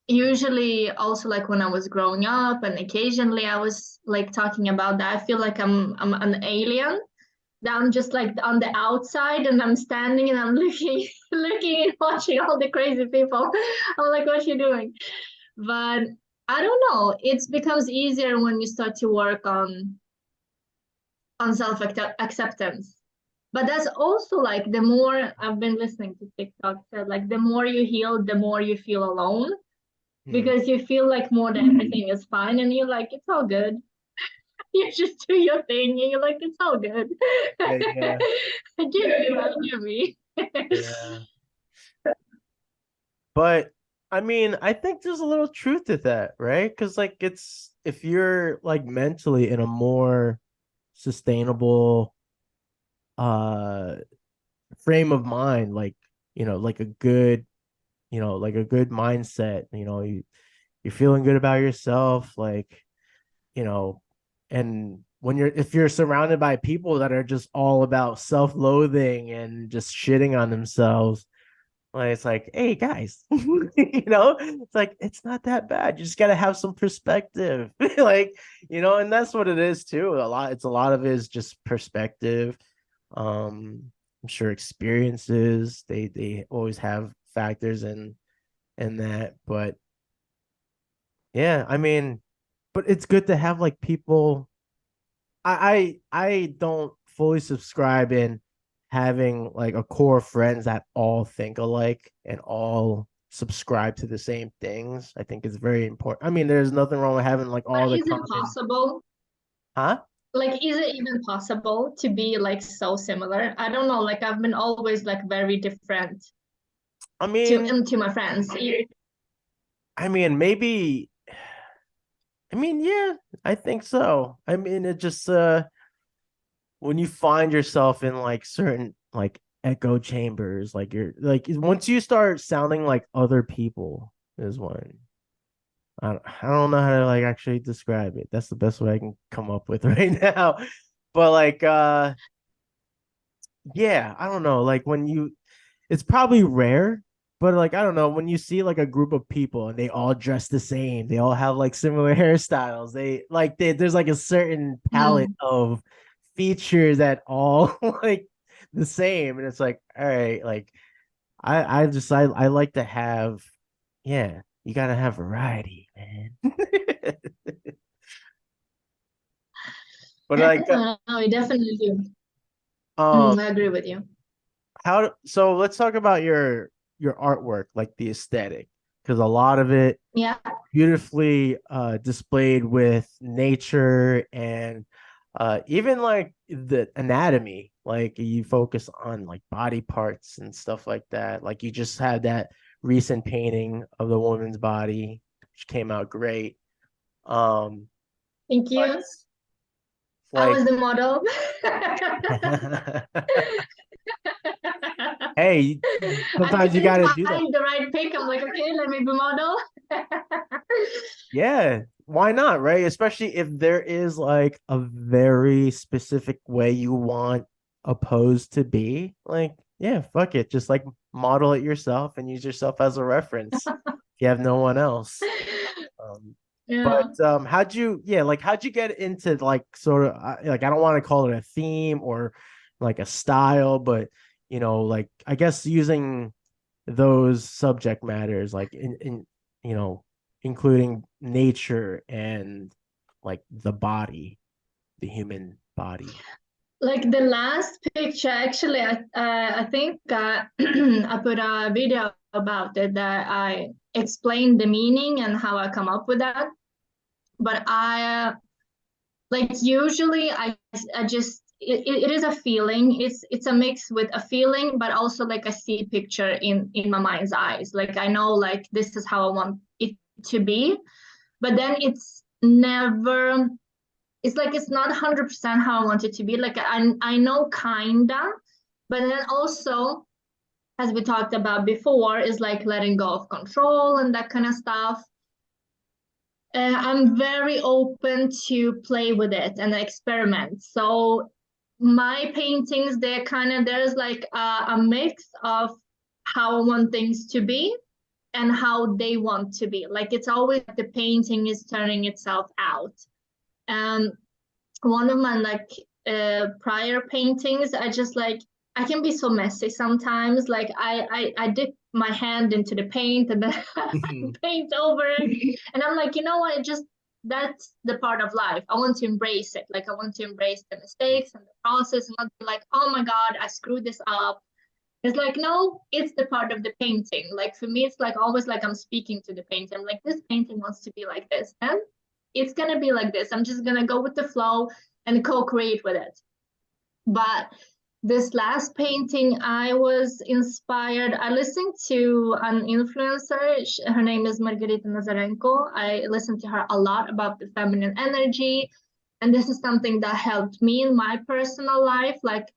usually also like when I was growing up and occasionally I was like talking about that. I feel like I'm an alien. That I'm just like on the outside and I'm standing and I'm looking looking and watching all the crazy people. I'm like, what you doing? But I don't know. It becomes easier when you start to work on self acceptance. But that's also like the more I've been listening to TikTok, so like the more you heal, the more you feel alone Hmm. because you feel like more than everything is fine and you're like, it's all good. You just do your thing and you're like, it's all good. Yeah, Give me. yeah. But I mean, I think there's a little truth to that, right? Because like it's if you're like mentally in a more sustainable uh frame of mind, like like a good, like a good mindset, you're feeling good about yourself, like, you know, and when if you're surrounded by people that are just all about self-loathing and just shitting on themselves, like it's like, hey guys, it's like it's not that bad. You just gotta have some perspective, like and that's what it is too. It's a lot of it is just perspective. I'm sure experiences they always have factors in that, but yeah, I mean, but it's good to have like people. I don't fully subscribe in having like a core of friends that all think alike and all subscribe to the same things. I think it's very important. I mean, there's nothing wrong with having like all But the is it common, possible? huh? Like, is it even possible to be like so similar? I don't know. Like, I've been always like very different I mean, to my friends. maybe. I mean, yeah, I think so. I mean, it just when you find yourself in like certain like echo chambers, like you're like once you start sounding like other people is when I don't know how to like actually describe it. That's the best way I can come up with right now. But like yeah, I don't know. Like when you it's probably rare, but like I don't know, when you see like a group of people and they all dress the same, they all have like similar hairstyles. There's like a certain palette Mm. of features that all like the same. And it's like, all right, like I like to have yeah, you gotta have variety, man. But like No, we definitely do. um I agree with you. so let's talk about your artwork, like the aesthetic, because a lot of it Yeah. beautifully displayed with nature and Even like the anatomy, like you focus on like body parts and stuff like that. Like you just had that recent painting of the woman's body, which came out great. Thank But you. I like was the model. hey, I sometimes you couldn't gotta do that. find the right pick. I'm like, okay, let me be model. Yeah, why not, right? Especially if there is like a very specific way you want a pose to be. Like, yeah, fuck it. Just like model it yourself and use yourself as a reference if you have no one else. Um, Yeah. but how'd you get into like sort of like I don't want to call it a theme or like a style, but like I guess using those subject matters like in including nature and like the human body. Like the last picture, actually, I think I put a video about it that I explained the meaning and how I come up with that. But like usually I just it is a feeling. It's a mix with a feeling, but also like I see picture in my mind's eyes. Like I know like this is how I want it to be, but then it's like it's not 100% how I want it to be. Like I know kinda, but then also as we talked about before is like letting go of control and that kind of stuff. I'm very open to play with it and experiment. So my paintings, there's like a mix of how I want things to be and how they want to be. Like it's always the painting is turning itself out. And one of my like prior paintings, I can be so messy sometimes. Like I dip my hand into the paint and then I paint over it. And I'm like, you know what? That's the part of life. I want to embrace it. Like I want to embrace the mistakes and the process and not be like, oh my God, I screwed this up. It's like, no, it's the part of the painting. Like for me, it's like always like I'm speaking to the painting. I'm like, this painting wants to be like this. And it's gonna be like this. I'm just gonna go with the flow and co-create with it. But this last painting, I was inspired. I listened to an influencer. Her name is Margarita Nazarenko. I listened to her a lot about the feminine energy. And this is something that helped me in my personal life. Like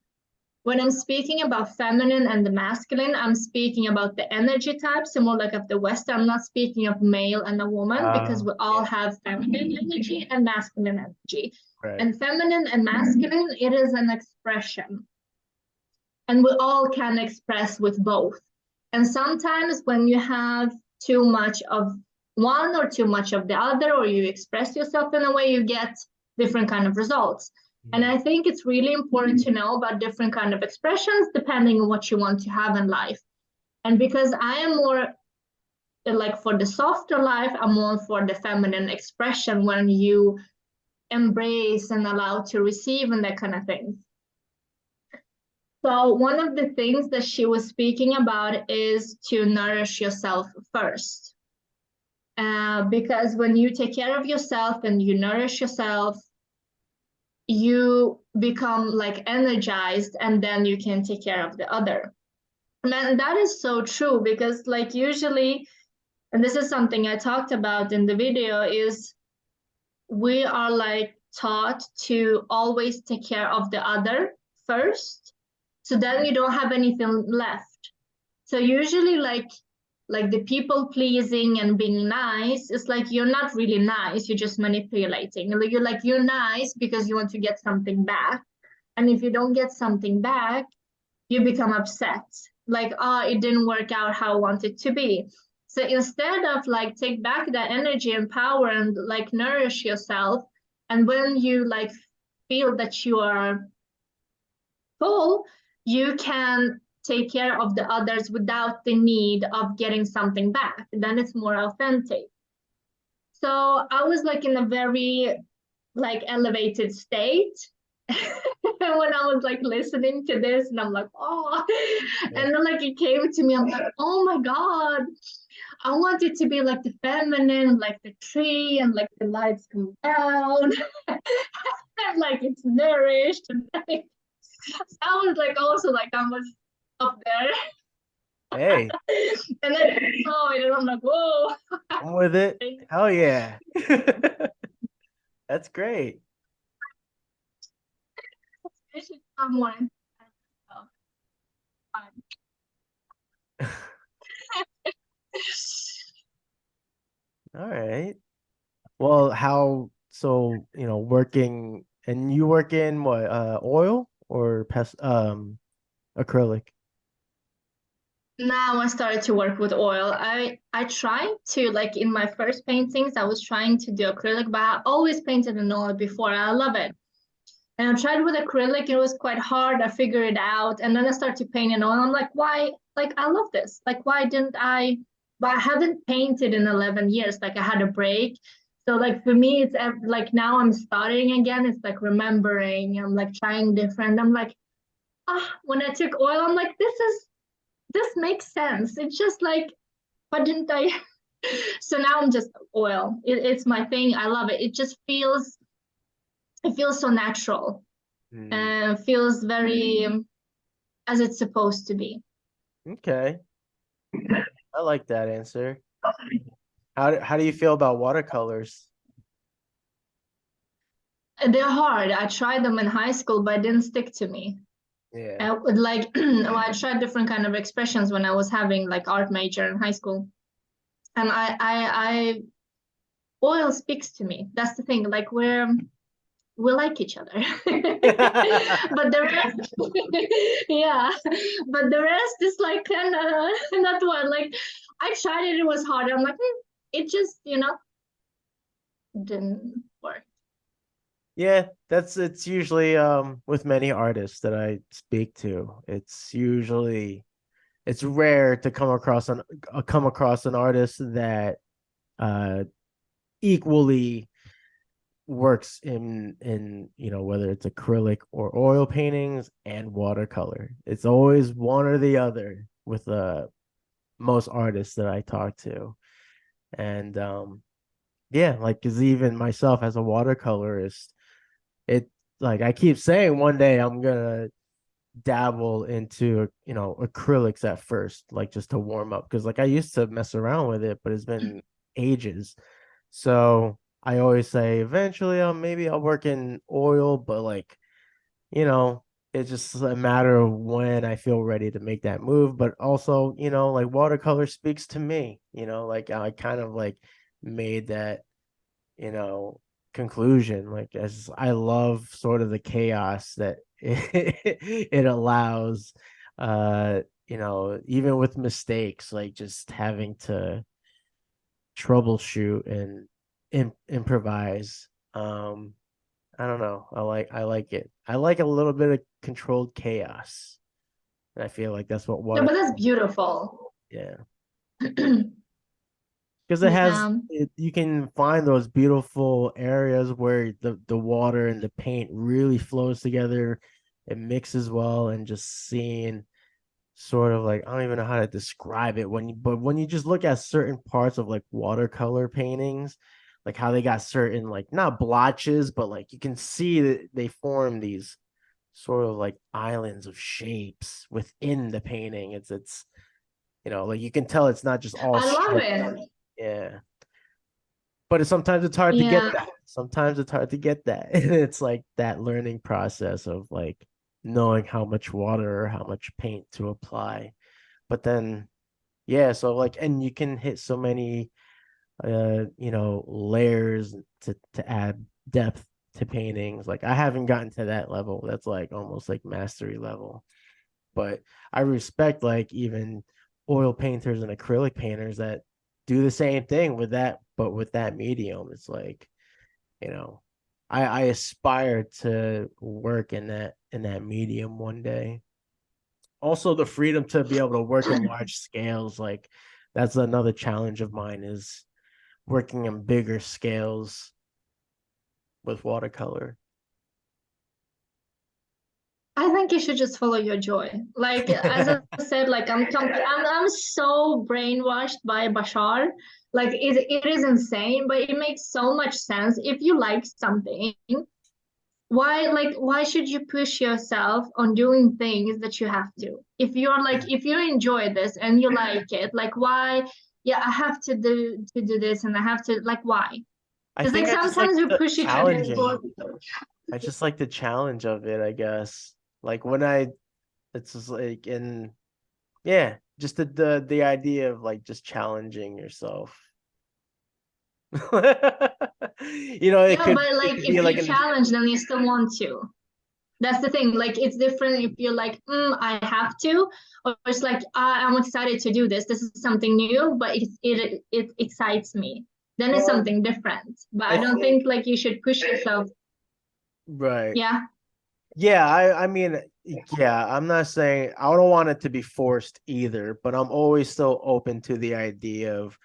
when I'm speaking about feminine and the masculine, I'm speaking about the energy types, and more like of the West. I'm not speaking of male and a woman because we all have feminine energy and masculine energy. Right. And feminine and masculine, it is an expression. And we all can express with both. And sometimes when you have too much of one or too much of the other, or you express yourself in a way, you get different kind of results. And I think it's really important to know about different kind of expressions depending on what you want to have in life. And because I am more like for the softer life, I'm more for the feminine expression when you embrace and allow to receive and that kind of thing. So one of the things that she was speaking about is to nourish yourself first. Because when you take care of yourself and you nourish yourself, you become like energized and then you can take care of the other. And that is so true because like usually, and this is something I talked about in the video, is we are like taught to always take care of the other first. So then you don't have anything left. So usually like the people pleasing and being nice, it's like you're not really nice, you're just manipulating. You're nice because you want to get something back. And if you don't get something back, you become upset. Like, oh, it didn't work out how I wanted it to be. So instead of like take back that energy and power and like nourish yourself, and when you like feel that you are full, you can take care of the others without the need of getting something back. Then it's more authentic. So I was like in a very like elevated state when I was like listening to this, and I'm like, oh, and then like it came to me, I'm like, oh my God, I want it to be like the feminine, like the tree, and like the lights come down. like it's nourished. And I was like also like I was up there. Hey, And then I saw it and I'm like, whoa. I'm with it. Hell yeah. That's great. I should have more. All right. Well, so, working and you work in what, oil or acrylic? Now I started to work with oil. I tried to like in my first paintings, I was trying to do acrylic, but I always painted in oil before. I love it. And I tried with acrylic, it was quite hard. I figured it out. And then I started to paint in oil. I'm like, why? Like, I love this. Like, why didn't I? But I haven't painted in 11 years. Like, I had a break. So, like, for me, it's like now I'm starting again. It's like remembering. I'm like trying different. I'm like, when I took oil, I'm like, this makes sense. It's just like, why didn't I? So now I'm just oil. It's my thing. I love it. It feels so natural and feels very as it's supposed to be. Okay. I like that answer. How do you feel about watercolors? They're hard. I tried them in high school, but it didn't stick to me. Yeah. I would like well, I tried different kind of expressions when I was having like art major in high school, and I oil speaks to me. That's the thing. Like we like each other, but the rest, yeah, but the rest is like kind of not one. Like I tried it. It was hard. I'm like, it just didn't work. Yeah, it's usually with many artists that I speak to. It's rare to come across an artist that uh equally works in whether it's acrylic or oil paintings and watercolor. It's always one or the other with most artists that I talk to. And yeah, like because even myself as a watercolorist, it like I keep saying one day I'm gonna dabble into acrylics at first, like just to warm up, because like I used to mess around with it, but it's been ages. So I always say eventually I'll work in oil, but like you know it's just a matter of when I feel ready to make that move. But also like watercolor speaks to me, like I kind of like made that you know conclusion, like as I love sort of the chaos that it allows, even with mistakes, like just having to troubleshoot and improvise. I don't know, I like it. I like a little bit of controlled chaos, and I feel like that's what No, water. but that's beautiful. Yeah, because it has Yeah. you can find those beautiful areas where the water and the paint really flows together. It mixes well, and just seeing sort of like I don't even know how to describe it but when you just look at certain parts of like watercolor paintings, like how they got certain like not blotches, but like you can see that they form these sort of like islands of shapes within the painting. It's like you can tell it's not just all I love straight. it. Yeah, but sometimes it's hard to get Yeah. that. Sometimes it's hard to get that. It's like that learning process of like knowing how much water or how much paint to apply. But then, yeah, so like, and you can hit so many, layers to add depth to paintings. Like I haven't gotten to that level. That's like almost like mastery level. But I respect like even oil painters and acrylic painters that do the same thing with that, but with that medium. It's like, you know, I aspire to work in that medium one day. Also the freedom to be able to work in large scales, like that's another challenge of mine, is working in bigger scales with watercolor. I think you should just follow your joy. Like as I said, like I'm so brainwashed by Bashar. Like it is insane, but it makes so much sense. If you like something, why should you push yourself on doing things that you have to? If you're like, if you enjoy this and you like it, like why, yeah, I have to do this and I have to, like, why? I It's like think I just like sometimes we the push each other challenging. for, I just like the challenge of it, I guess. Like it's just like, and yeah, just the idea of like just challenging yourself. It yeah, could but it like could if be like you an challenge, then you still want to. That's the thing. Like it's different if you're like, I have to, or it's like I'm excited to do this. This is something new, but it excites me. Then it's well, something different. But I I don't think think like you should push yourself. right. Yeah. Yeah, I mean, yeah, I'm not saying I don't want it to be forced either, but I'm always still open to the idea of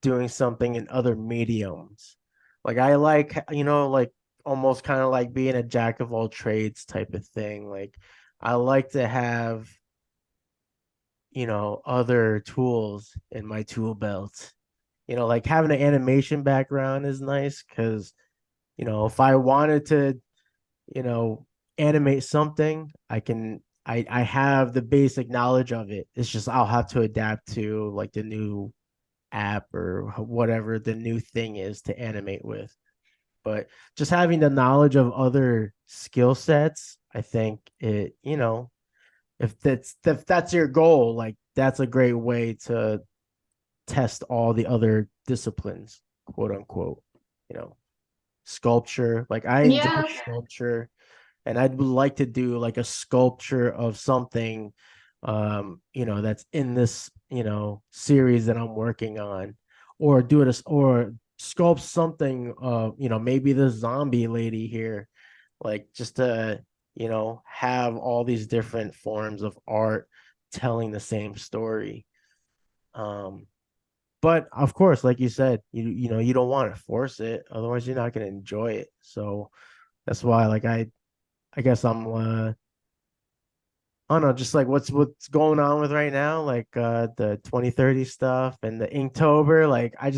doing something in other mediums. Like I like, like almost kind of like being a jack of all trades type of thing. Like I like to have, other tools in my tool belt. Like having an animation background is nice because, if I wanted to, you know, animate something, I have the basic knowledge of it. It's just I'll have to adapt to like the new app or whatever the new thing is to animate with. But just having the knowledge of other skill sets, I think if that's your goal, like that's a great way to test all the other disciplines, quote unquote. You know, sculpture. Like I enjoy Yeah. sculpture and I'd like to do like a sculpture of something that's in this, series that I'm working on, or do it as or sculpt something maybe the zombie lady here, like just to, have all these different forms of art telling the same story. Um but of course, like you said, you don't want to force it, otherwise you're not going to enjoy it. So that's why like I guess I'm I don't know, just like what's going on with right now, like the 2030 stuff and the Inktober. Like I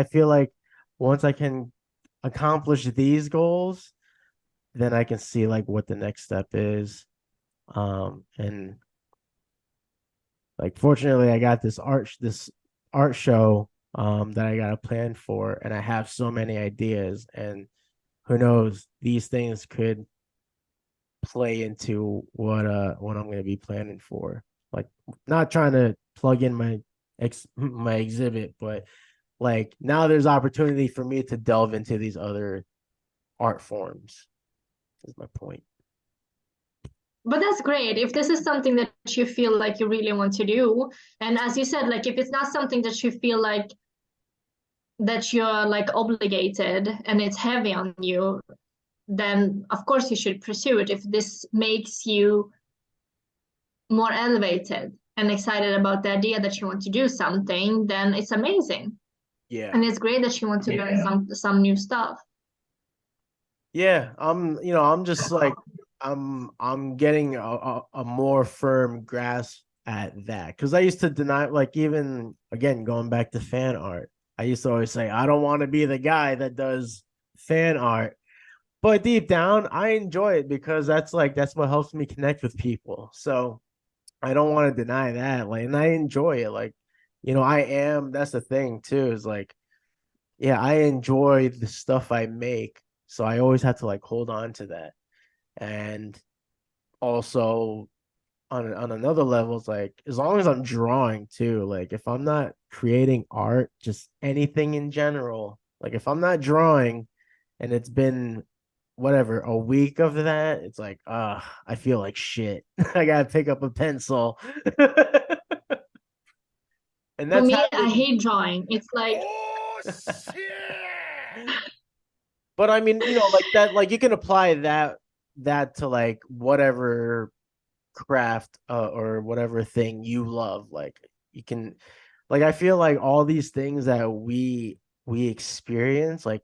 feel like once I can accomplish these goals, then I can see like what the next step is. And like fortunately I got this art show that I got a plan for, and I have so many ideas, and who knows, these things could play into what I'm gonna be planning for. Like not trying to plug in my exhibit, but like now there's opportunity for me to delve into these other art forms. Is my point. But that's great. If this is something that you feel like you really want to do, and as you said, like if it's not something that you feel like that you're like obligated and it's heavy on you, then of course you should pursue it. If this makes you more elevated and excited about the idea that you want to do something, then it's amazing. Yeah. And it's great that you want to learn some new stuff. Yeah, I'm just like I'm getting a more firm grasp at that because I used to deny, like even again going back to fan art, I used to always say I don't want to be the guy that does fan art, but deep down I enjoy it because that's what helps me connect with people. So I don't want to deny that, like, and I enjoy it. Like, that's the thing too, is like, yeah, I enjoy the stuff I make. So I always have to like hold on to that. And also on another level, it's like as long as I'm drawing too, like if I'm not creating art, just anything in general, like if I'm not drawing and it's been whatever, a week of that, it's like, I feel like shit. I gotta pick up a pencil. And For that's me, I happened. hate drawing. It's like, Oh shit! But I mean, like that, like you can apply that to like whatever craft or whatever thing you love. Like you can, like I feel like all these things that we experience, like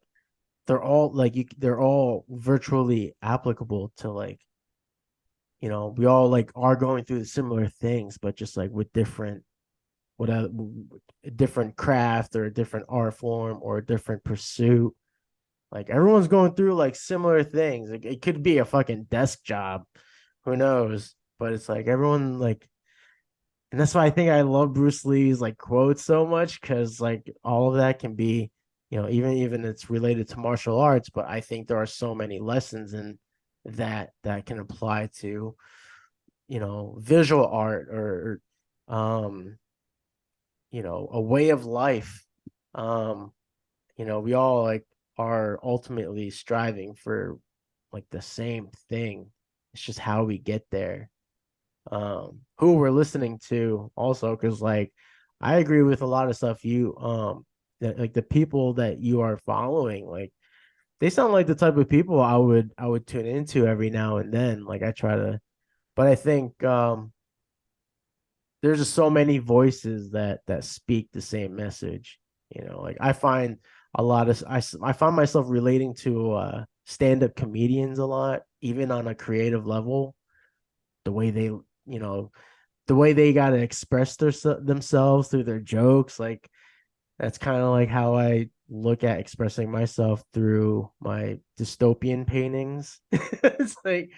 they're all virtually applicable to like, we all like are going through similar things, but just like with whatever a different craft or a different art form or a different pursuit. Like everyone's going through like similar things. Like it could be a fucking desk job, who knows? But it's like everyone like, and that's why I think I love Bruce Lee's like quotes so much, because like all of that can be, even it's related to martial arts, but I think there are so many lessons in that can apply to, visual art, or um, a way of life. Um, we all like are ultimately striving for like the same thing. It's just how we get there. Who we're listening to also, because like I agree with a lot of stuff that, like the people that you are following, like they sound like the type of people I would tune into every now and then. Like I try to, but I think there's just so many voices that speak the same message. Like I find a lot of I find myself relating to stand-up comedians a lot, even on a creative level. The way they, the way they got to express themselves through their jokes, like that's kind of like how I look at expressing myself through my dystopian paintings. It's like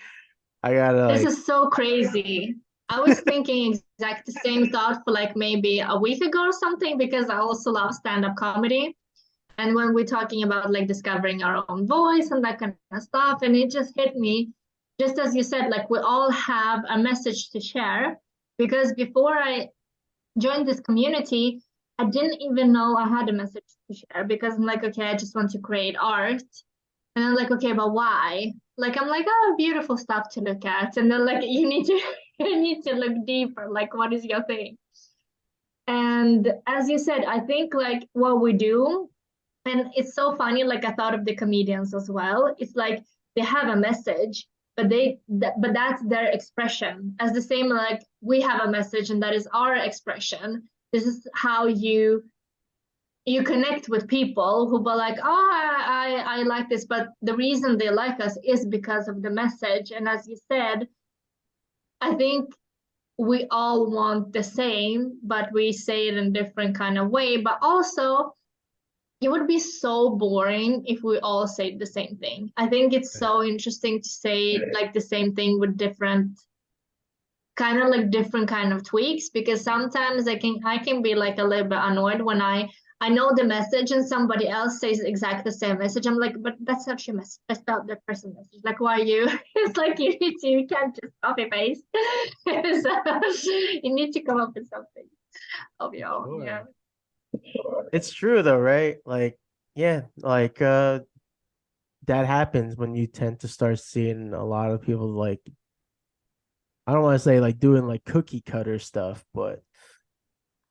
I gotta This like, is so crazy. I was thinking exact the same thought for like maybe a week ago or something, because I also love stand-up comedy. And when we're talking about like discovering our own voice and that kind of stuff, and it just hit me, just as you said, like we all have a message to share. Because before I joined this community, I didn't even know I had a message to share, because I'm like, okay, I just want to create art. And I'm like, okay, but why? Like I'm like, oh, beautiful stuff to look at. And then like you need to you need to look deeper. Like, what is your thing? And as you said, I think like what we do, and it's so funny, like I thought of the comedians as well. It's like they have a message, but but that's their expression. As the same, like we have a message and that is our expression. This is how you connect with people who be like, oh, I like this, but the reason they like us is because of the message. And as you said, I think we all want the same, but we say it in different kind of way. But also, it would be so boring if we all say the same thing. I think it's so interesting to say like the same thing with different kind of tweaks, because sometimes I can be like a little bit annoyed when I know the message and somebody else says exactly the same message. I'm like, but that's not your message. That's not the person's message. Like, why are you? It's like you can't just copy paste. So, you need to come up with something of your own. sure. Yeah. It's true though, right? Like, yeah, like that happens when you tend to start seeing a lot of people like, I don't want to say like doing like cookie cutter stuff, but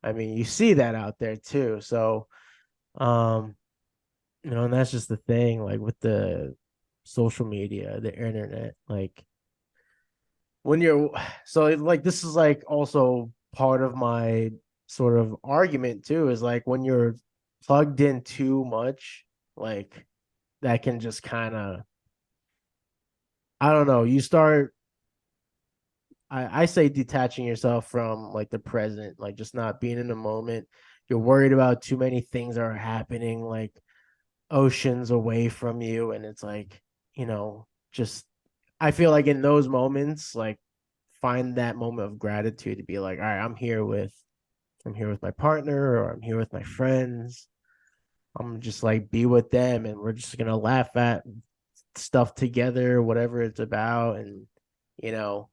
I mean you see that out there too. So um, and that's just the thing, like with the social media, the internet, like when you're so like this is like also part of my sort of argument too, is like when you're plugged in too much, like that can just kind of, I don't know, you start, I say detaching yourself from like the present, like just not being in the moment. You're worried about too many things that are happening like oceans away from you, and it's like, just I feel like in those moments, like find that moment of gratitude to be like, all right, I'm here with my partner, or I'm here with my friends. I'm just like be with them, and we're just gonna laugh at stuff together, whatever it's about. And you know,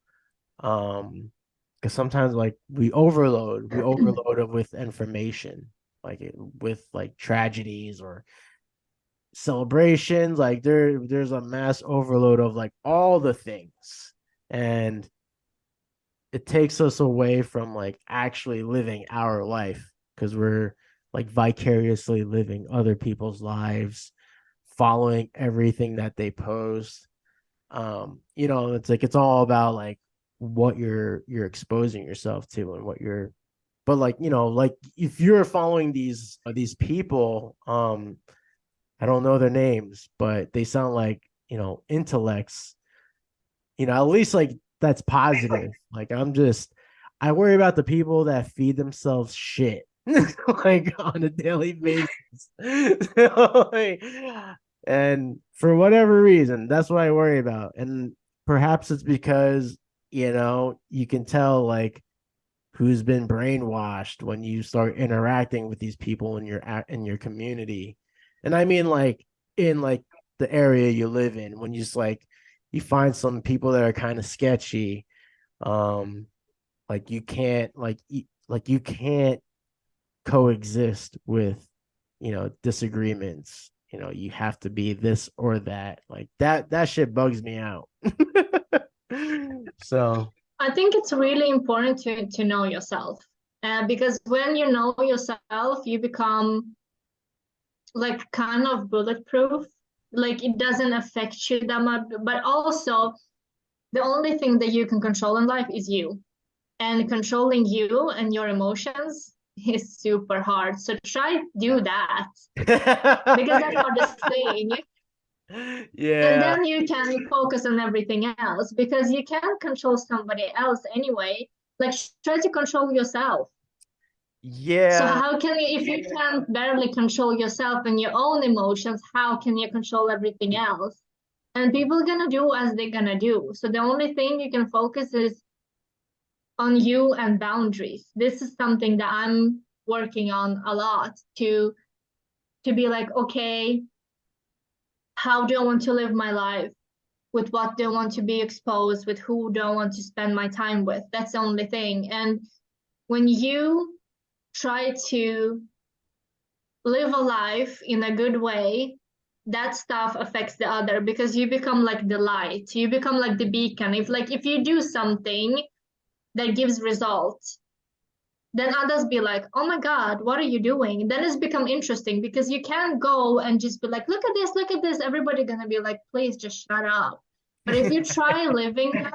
because sometimes like we overload it with information, like with like tragedies or celebrations. Like there's a mass overload of like all the things, and it takes us away from like actually living our life, because we're like vicariously living other people's lives, following everything that they post. It's like it's all about like what you're exposing yourself to, and what you're, but like, like if you're following these people, I don't know their names, but they sound like, intellects, at least like that's positive. Like I worry about the people that feed themselves shit like on a daily basis. Like, And for whatever reason, that's what I worry about. And perhaps it's because, you can tell like who's been brainwashed when you start interacting with these people in your community. And I mean like in like the area you live in, when you just like you find some people that are kind of sketchy, um like you can't coexist with, disagreements. You have to be this or that. Like that shit bugs me out. So I think it's really important to know yourself. Because when you know yourself, you become like kind of bulletproof. Like it doesn't affect you that much. But also, the only thing that you can control in life is you. And controlling you and your emotions is super hard. So try do that because that's hardest thing. And yeah. then you can focus on everything else because you can't control somebody else anyway. Like try to control yourself. So Yeah. how can you, if you can't barely control yourself and your own emotions, how can you control everything else? And people are gonna do as they're gonna do. So the only thing you can focus is on you and boundaries. This is something that I'm working on a lot to be like, okay, how do I want to live my life? With what do I want to be exposed? With who do I want to spend my time with? That's the only thing. And when you try to live a life in a good way, that stuff affects the other because you become like the light. You become like the beacon. If you do something that gives results, then others be like, oh my God, what are you doing? Then it's become interesting because you can't go and just be like, look at this, look at this. Everybody gonna be like, please just shut up. But if you try living that,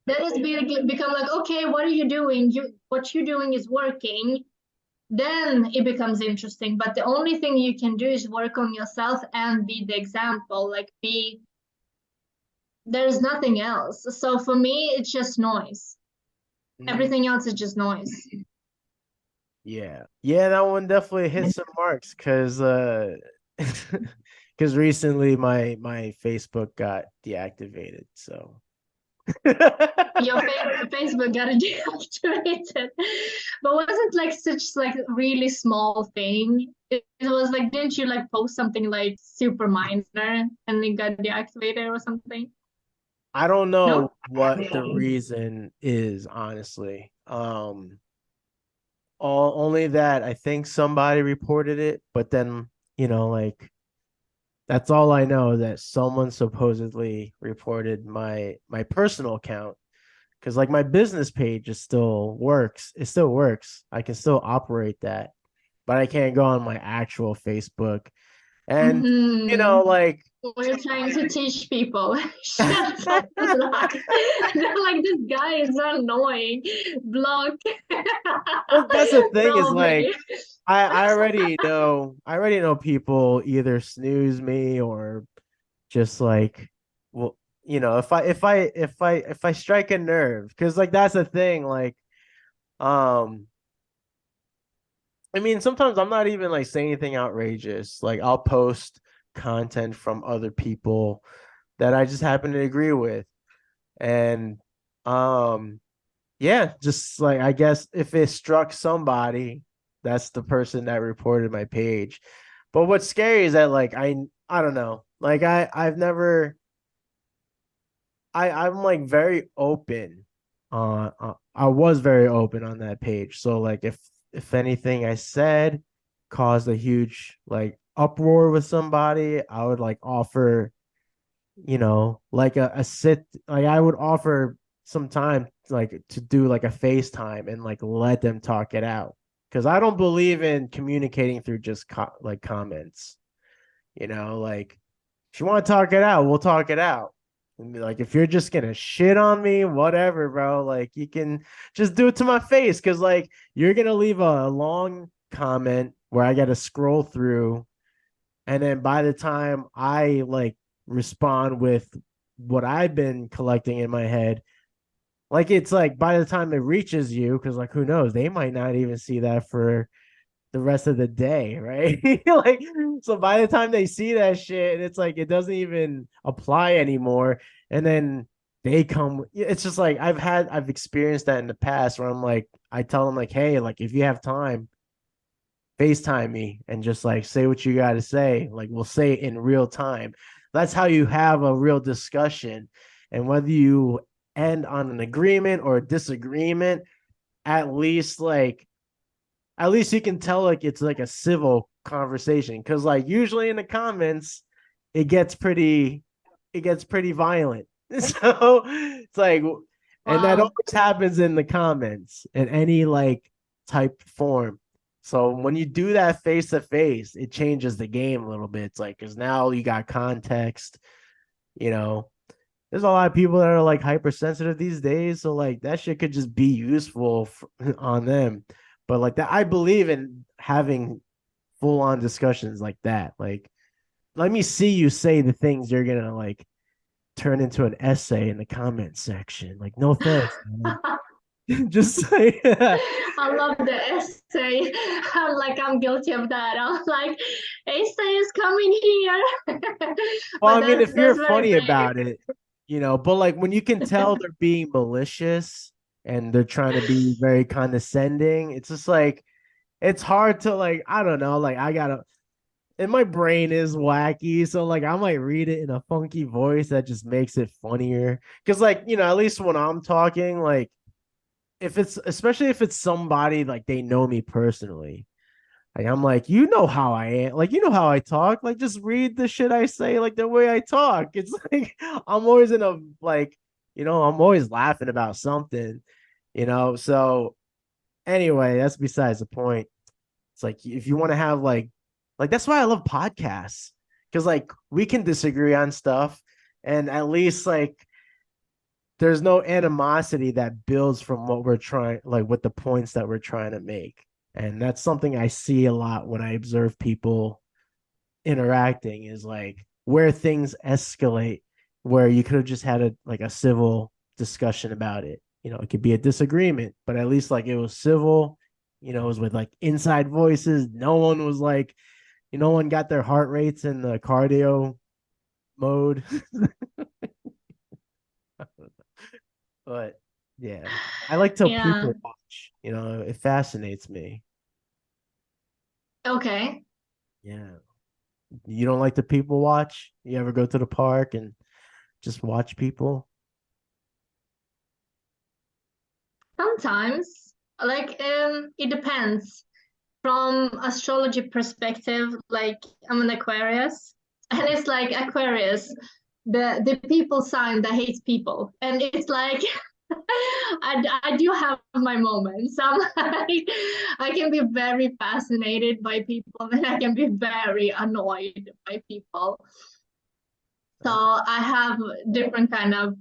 then it's become like, okay, what are you doing? What you're doing is working. Then it becomes interesting. But the only thing you can do is work on yourself and be the example, there's nothing else. So for me, it's just noise. Everything else is just noise. Yeah. Yeah, that one definitely hit some marks because because recently my Facebook got deactivated. So Your Facebook got deactivated. But was it like such like really small thing? It was like, didn't you like post something like super minor and it got deactivated or something? I don't know No? what the reason is, honestly. Only that I think somebody reported it, but then, like that's all I know, that someone supposedly reported my personal account, because like my business page is still works. It still works. I can still operate that, but I can't go on my actual Facebook. And like We're trying to teach people. Shut up. They're like, this guy is so annoying. Block. well, that's the thing is like Probably. I already know people either snooze me or just like, well, if I strike a nerve, because like that's the thing, like um I mean, sometimes I'm not even like saying anything outrageous. Like I'll post content from other people that I just happen to agree with. And um yeah, just like I guess if it struck somebody, that's the person that reported my page. But what's scary is that like I don't know. Like I'm like very open. I was very open on that page. So like if anything I said caused a huge like uproar with somebody, I would like offer, like a sit, like I would offer some time like to do like a FaceTime and like let them talk it out. Because I don't believe in communicating through just like comments. Like if you want to talk it out, we'll talk it out. And be like, if you're just gonna shit on me, whatever, bro. Like you can just do it to my face, because like you're gonna leave a long comment where I gotta scroll through, and then by the time I like respond with what I've been collecting in my head, like it's like by the time it reaches you, because like who knows, they might not even see that for the rest of the day, right? Like, so by the time they see that shit, it's like it doesn't even apply anymore. And then they come, it's just like I've experienced that in the past where I'm like, I tell them like, hey, like if you have time, FaceTime me and just like say what you got to say. Like we'll say it in real time. That's how you have a real discussion. And whether you end on an agreement or a disagreement, at least like at least you can tell like it's like a civil conversation. Cause like usually in the comments, it gets pretty violent. So it's like and that Wow. always happens in the comments in any like type form. So when you do that face to face, it changes the game a little bit. It's like because now you got context, you know. There's a lot of people that are like hypersensitive these days, so like that shit could just be useful on them. But like that, I believe in having full on discussions like that. Like, let me see you say the things you're gonna like turn into an essay in the comment section. Like, no thanks, man. Just say, I love the essay. I'm like, I'm guilty of that. I'm like, essay is coming here. well, But I mean, if you're that's very funny brave. about it, but like when you can tell they're being malicious and they're trying to be very condescending, it's just like it's hard to like, I don't know, like I gotta and my brain is wacky, so like I might read it in a funky voice that just makes it funnier. Cause like, at least when I'm talking, like if it's especially if it's somebody like they know me personally. Like I'm like, you know how I am. Like, you know how I talk. Like, just read the shit I say, like the way I talk. It's like I'm always in a like, I'm always laughing about something. So anyway, that's besides the point. It's like if you want to have like that's why I love podcasts. Because like we can disagree on stuff and at least like there's no animosity that builds from what we're trying, like with the points that we're trying to make. And that's something I see a lot when I observe people interacting is like where things escalate, where you could have just had a civil discussion about it. It could be a disagreement, but at least like it was civil, it was with like inside voices. No one was like, no one got their heart rates in the cardio mode. But yeah, I like to Yeah. people watch. It fascinates me. Okay. Yeah. You don't like to people watch? You ever go to the park and just watch people? Sometimes, like, it depends. From astrology perspective, like I'm an Aquarius, and it's like Aquarius, the people sign that hates people, and it's like I do have my moments. I'm like I can be very fascinated by people, and I can be very annoyed by people. So I have different kind of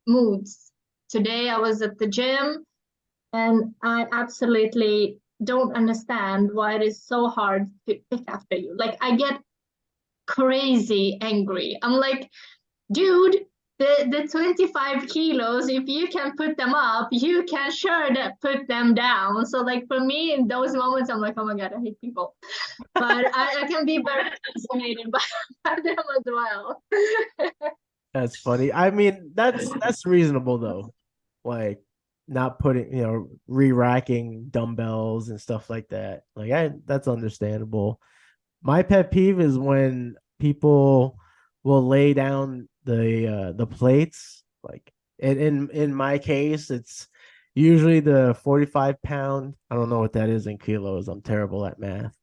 moods. Today I was at the gym and I absolutely don't understand why it is so hard to pick after you. Like I get crazy angry. I'm like, dude, the 25 kilos, if you can put them up, you can sure that put them down. So like for me in those moments, I'm like, oh my God, I hate people. But I can be very fascinated by them as well. That's funny. I mean, that's reasonable though. Like not putting, re-racking dumbbells and stuff like that. Like that's understandable. My pet peeve is when people will lay down the plates. Like in my case, it's usually the 45 pound. I don't know what that is in kilos. I'm terrible at math.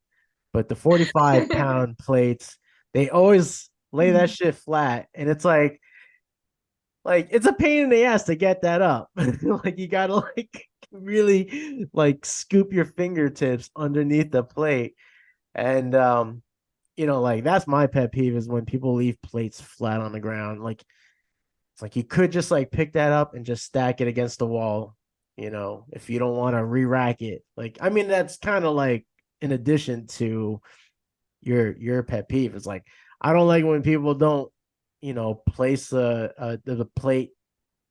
But the 45 pound plates, they always lay that shit flat. And it's like it's a pain in the ass to get that up. Like you gotta like really like scoop your fingertips underneath the plate. And like that's my pet peeve is when people leave plates flat on the ground. Like it's like you could just like pick that up and just stack it against the wall, if you don't want to re-rack it. Like, I mean, that's kind of like in addition to your pet peeve. It's like I don't like when people don't, place the plate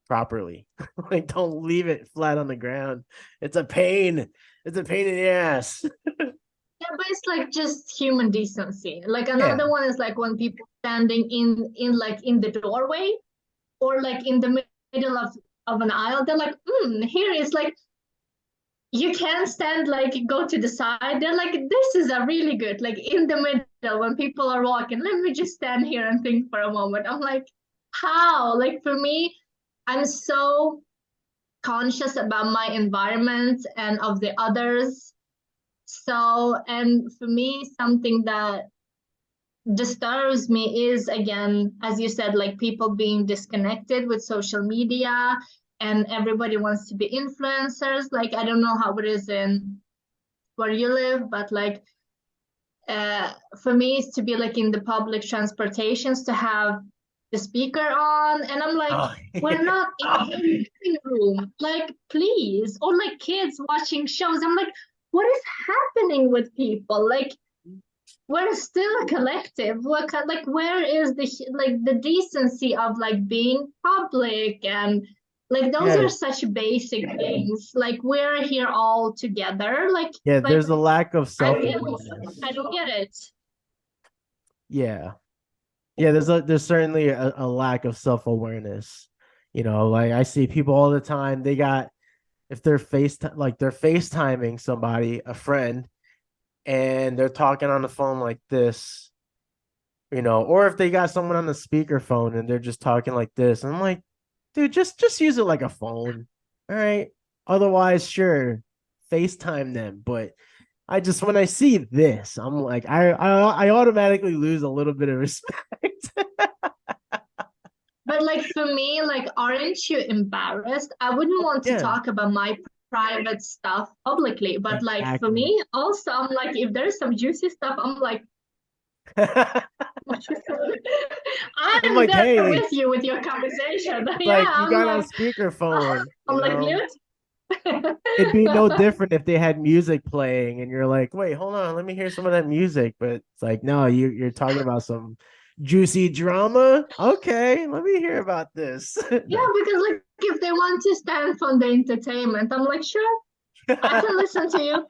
properly. Like don't leave it flat on the ground. It's a pain. It's a pain in the ass. but it's like just human decency. Like Yeah. another one is like when people standing in like in the doorway or like in the middle of an aisle, they're like, here is like you can stand like go to the side. They're like, this is a really good like in the middle when people are walking. Let me just stand here and think for a moment. I'm like, how? Like for me, I'm so conscious about my environment and of the others. So, and for me, something that disturbs me is, again, as you said, like people being disconnected with social media and everybody wants to be influencers. Like, I don't know how it is in where you live, but like, for me, it's to be like in the public transportations to have the speaker on. And I'm like, we're not in the living room, like, please. Or like kids watching shows. I'm like, what is happening with people? Like, we're still a collective. Like, where is the decency of like being public and like those are such basic things. Like we're here all together. Like there's a lack of self-awareness. I don't get it. Yeah, there's certainly a lack of self-awareness. Like I see people all the time. They got if they're FaceTiming somebody, a friend, and they're talking on the phone like this, or if they got someone on the speakerphone and they're just talking like this. And I'm like, dude, just use it like a phone. All right. Otherwise, sure, FaceTime them. But when I see this, I'm like, I automatically lose a little bit of respect. But like for me, like, aren't you embarrassed? I wouldn't want to talk about my private stuff publicly, but like for me, also, I'm like, if there's some juicy stuff, I'm like, I'm like, there with you with your conversation. Like you got on speakerphone. I'm like, mute. It'd be no different if they had music playing and you're like, wait, hold on, let me hear some of that music. But it's like, no, you're talking about some juicy drama. Okay, let me hear about this. Yeah, because like if they want to stand for the entertainment, I'm like, sure, I can listen to you.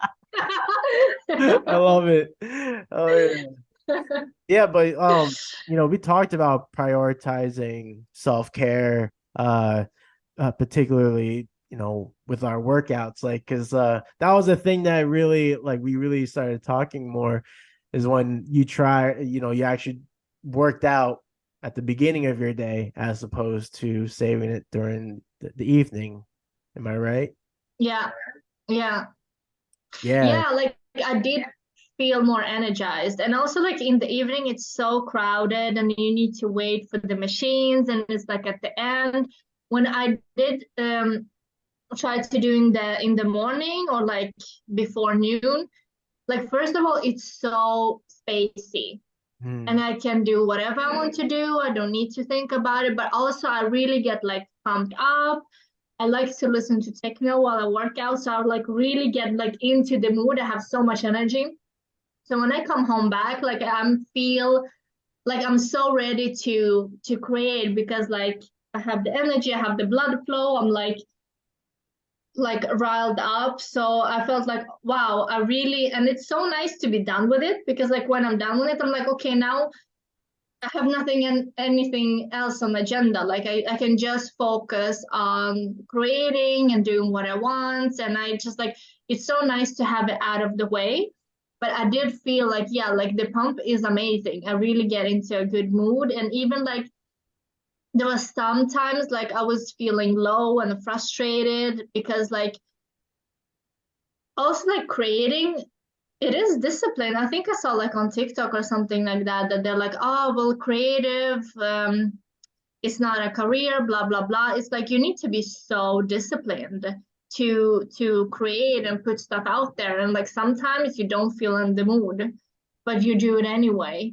I love it. Oh yeah, but we talked about prioritizing self-care, particularly with our workouts, like because that was a thing that really we really started talking more is when you you actually worked out at the beginning of your day as opposed to saving it during the evening. Am I right? Yeah. Like I did feel more energized, and also like in the evening it's so crowded and you need to wait for the machines, and it's like at the end when I did try to doing in the morning or like before noon, like first of all it's so spacey and I can do whatever I want to do. I don't need to think about it, but also I really get like pumped up. I like to listen to techno while I work out, so I like really get like into the mood. I have so much energy. So when I come home back, like feel like I'm so ready to create because like I have the energy, I have the blood flow. I'm like riled up. So I felt like, wow, and it's so nice to be done with it because like when I'm done with it, I'm like, okay, now I have anything else on the agenda. Like I can just focus on creating and doing what I want. And I just like, it's so nice to have it out of the way. But I did feel like, yeah, like the pump is amazing. I really get into a good mood. And even like, there was sometimes like I was feeling low and frustrated because like, also like creating, it is discipline. I think I saw like on TikTok or something like that they're like, oh, well, creative, it's not a career, blah, blah, blah. It's like, you need to be so disciplined to create and put stuff out there. And like, sometimes you don't feel in the mood, but you do it anyway.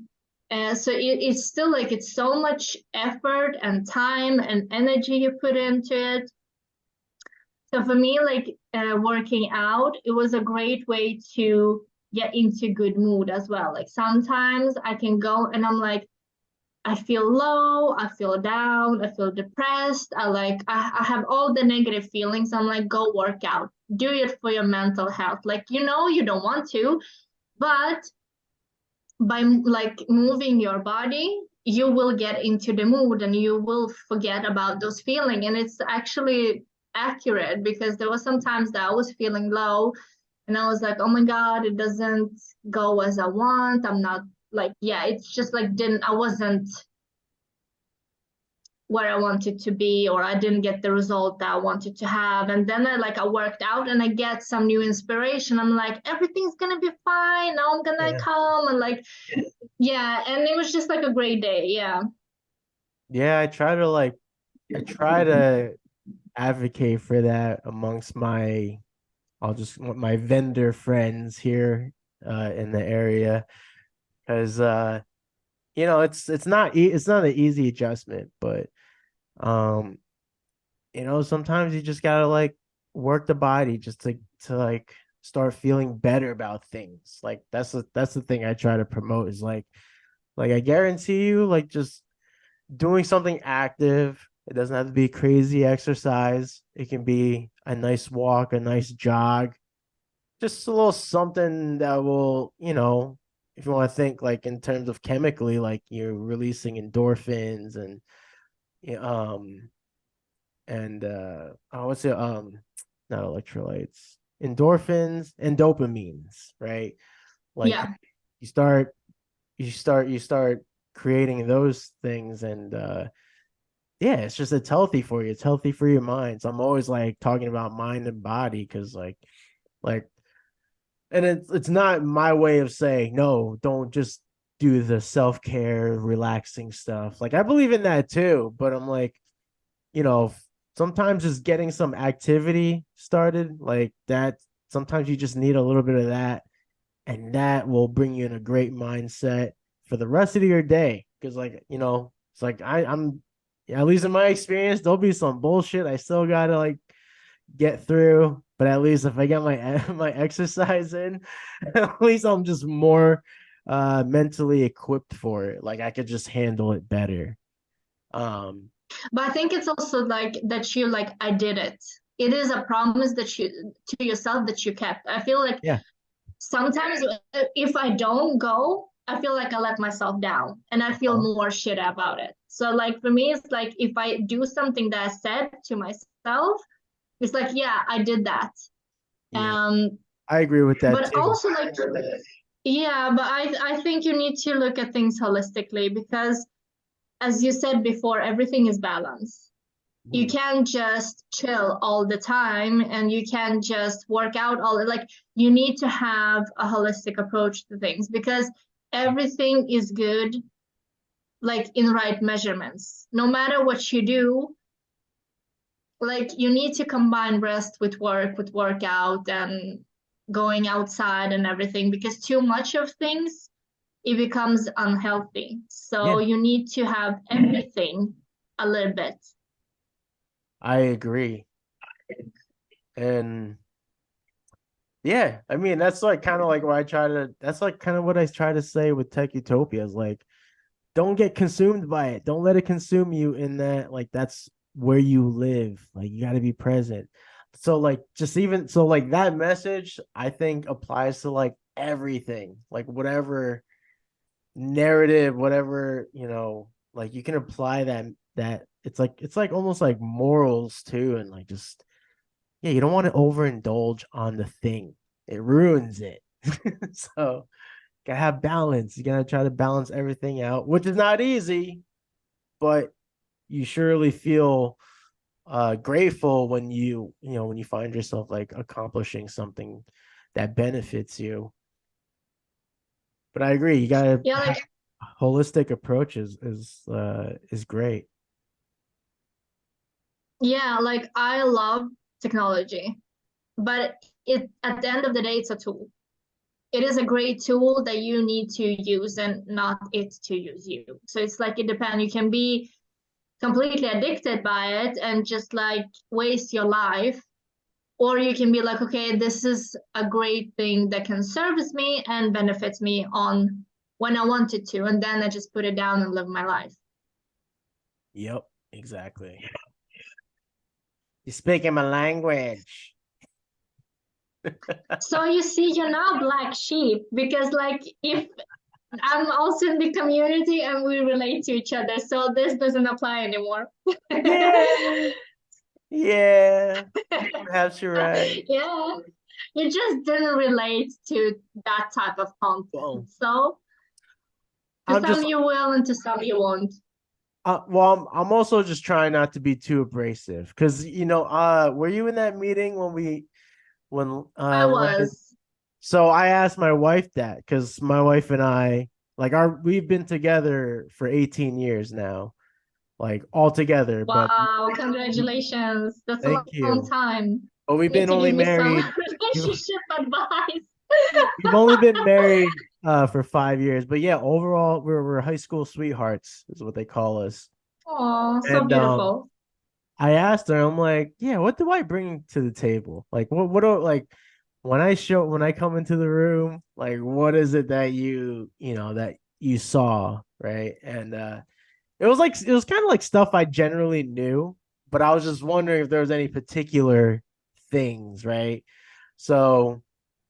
So it's still like, it's so much effort and time and energy you put into it. So for me, like working out, it was a great way to get into good mood as well. Like sometimes I can go and I'm like, I feel low, I feel down, I feel depressed. I have all the negative feelings. I'm like, go work out, do it for your mental health. Like, you don't want to, But by like moving your body, you will get into the mood and you will forget about those feelings. And it's actually accurate, because there was sometimes that I was feeling low and I was like, oh my God, it doesn't go as I want. I'm not like, yeah, it's just like I wasn't where I wanted to be, or I didn't get the result that I wanted to have. And then I worked out and I get some new inspiration. I'm like, everything's gonna be fine. Now I'm gonna come and like, yeah. And it was just like a great day. Yeah. Yeah, I try to advocate for that amongst my vendor friends here in the area, because it's not an easy adjustment, but um sometimes you just gotta like work the body just to like start feeling better about things. Like that's the thing I try to promote, is like I guarantee you, like, just doing something active. It doesn't have to be crazy exercise. It can be a nice walk, a nice jog, just a little something that will, if you want to think like in terms of chemically, like you're releasing endorphins um what's it, not electrolytes, endorphins and dopamines, right? Like Yeah. you start creating those things, and yeah, it's healthy for you. It's healthy for your mind. So I'm always like talking about mind and body, because like and it's not my way of saying no, don't just do the self-care relaxing stuff. Like, I believe in that too, but I'm like, you know, sometimes just getting some activity started like that, sometimes you just need a little bit of that, and that will bring you in a great mindset for the rest of your day. Because, like, it's like I'm at least in my experience, there'll be some bullshit I still gotta like get through, but at least if I get my my exercise in, at least I'm just more mentally equipped for it. Like, I could just handle it better. um But I think it's also like that you like, I did it. It is a promise that you to yourself that you kept. I feel like yeah, sometimes if I don't go, I feel like I let myself down and I feel uh-huh. more shit about it. So like for me, it's like if I do something that I said to myself, it's like, yeah, I did that. Yeah, Um, I agree with that but too. also like, yeah, but I think you need to look at things holistically, because as you said before, everything is balance. You Mhm. can't just chill all the time and you can't just work out all, like, you need to have a holistic approach to things, because everything is good like in right measurements. No matter what you do, like, you need to combine rest with work, with workout and going outside and everything, because too much of things, it becomes unhealthy. So Yeah, you need to have everything a little bit. I agree. And yeah, I mean, that's like kind of like what I try to, that's like kind of what I try to say with Tech Utopia, is like, don't get consumed by it. Don't let it consume you, in that, like, that's where you live. Like, you got to be present. So, like, just even so, like, that message, I think, applies to like everything, like whatever narrative, whatever, like, you can apply that it's like almost like morals too. And like, just, yeah, you don't want to overindulge on the thing. It ruins it. So, gotta have balance. You gotta try to balance everything out, which is not easy, but you surely feel grateful when when you find yourself like accomplishing something that benefits you. But I agree, you gotta Yeah, have like, holistic approaches is great. yeah, like I love technology, but it at the end of the day, it's a tool. It is a great tool that you need to use and not it to use you. So it's like it depends. You can be completely addicted by it and just like waste your life, or you can be like, okay, this is a great thing that can service me and benefits me on when I want it to, and then I just put it down and live my life. Yep, exactly. You're speaking my language. So you see, you're not black sheep because, like, if I'm also in the community and we relate to each other, so this doesn't apply anymore. Yeah, yeah, perhaps you're right. Yeah, you just didn't relate to that type of Well, content. So to I'm some just you will and to some you won't. well, I'm also just trying not to be too abrasive because were you in that meeting when I Lennon? was. So I asked my wife that because my wife and I we've been together for 18 years now, like all together. But Wow, congratulations. That's a thank long you. time. But we've You need been to only give me some married. relationship advice. We've only been married for 5 years, but yeah, overall we're high school sweethearts is what they call us. Oh, so And beautiful. I asked her, I'm like, yeah, what do I bring to the table? Like, what do like when I come into the room, like, what is it that that you saw, right? And it was kind of like stuff I generally knew, but I was just wondering if there was any particular things, right? So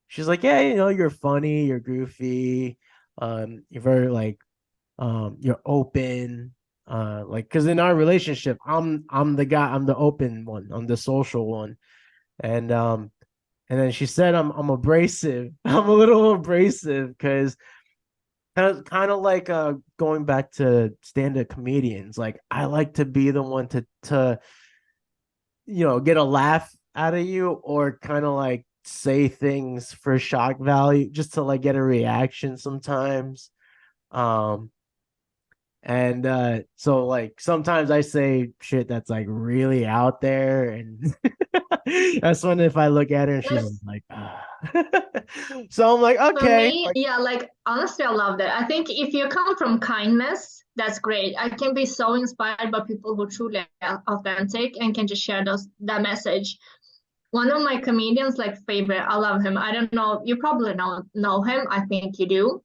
she's like, yeah, you're funny, you're goofy, you're very you're open, like because in our relationship, I'm the guy, I'm the open one, I'm the social one, and then she said I'm abrasive. I'm a little abrasive because kind of like going back to stand-up comedians. Like I like to be the one to get a laugh out of you or kind of like say things for shock value just to like get a reaction sometimes. Um and so like sometimes I say shit that's like really out there and that's when if I look at her and she's That's like so I'm like For okay me, like yeah, like honestly, I love that. I think if you come from kindness, that's great. I can be so inspired by people who truly are authentic and can just share that message. One of my comedians, like favorite, I love him. I don't know, you probably know him. I think you do.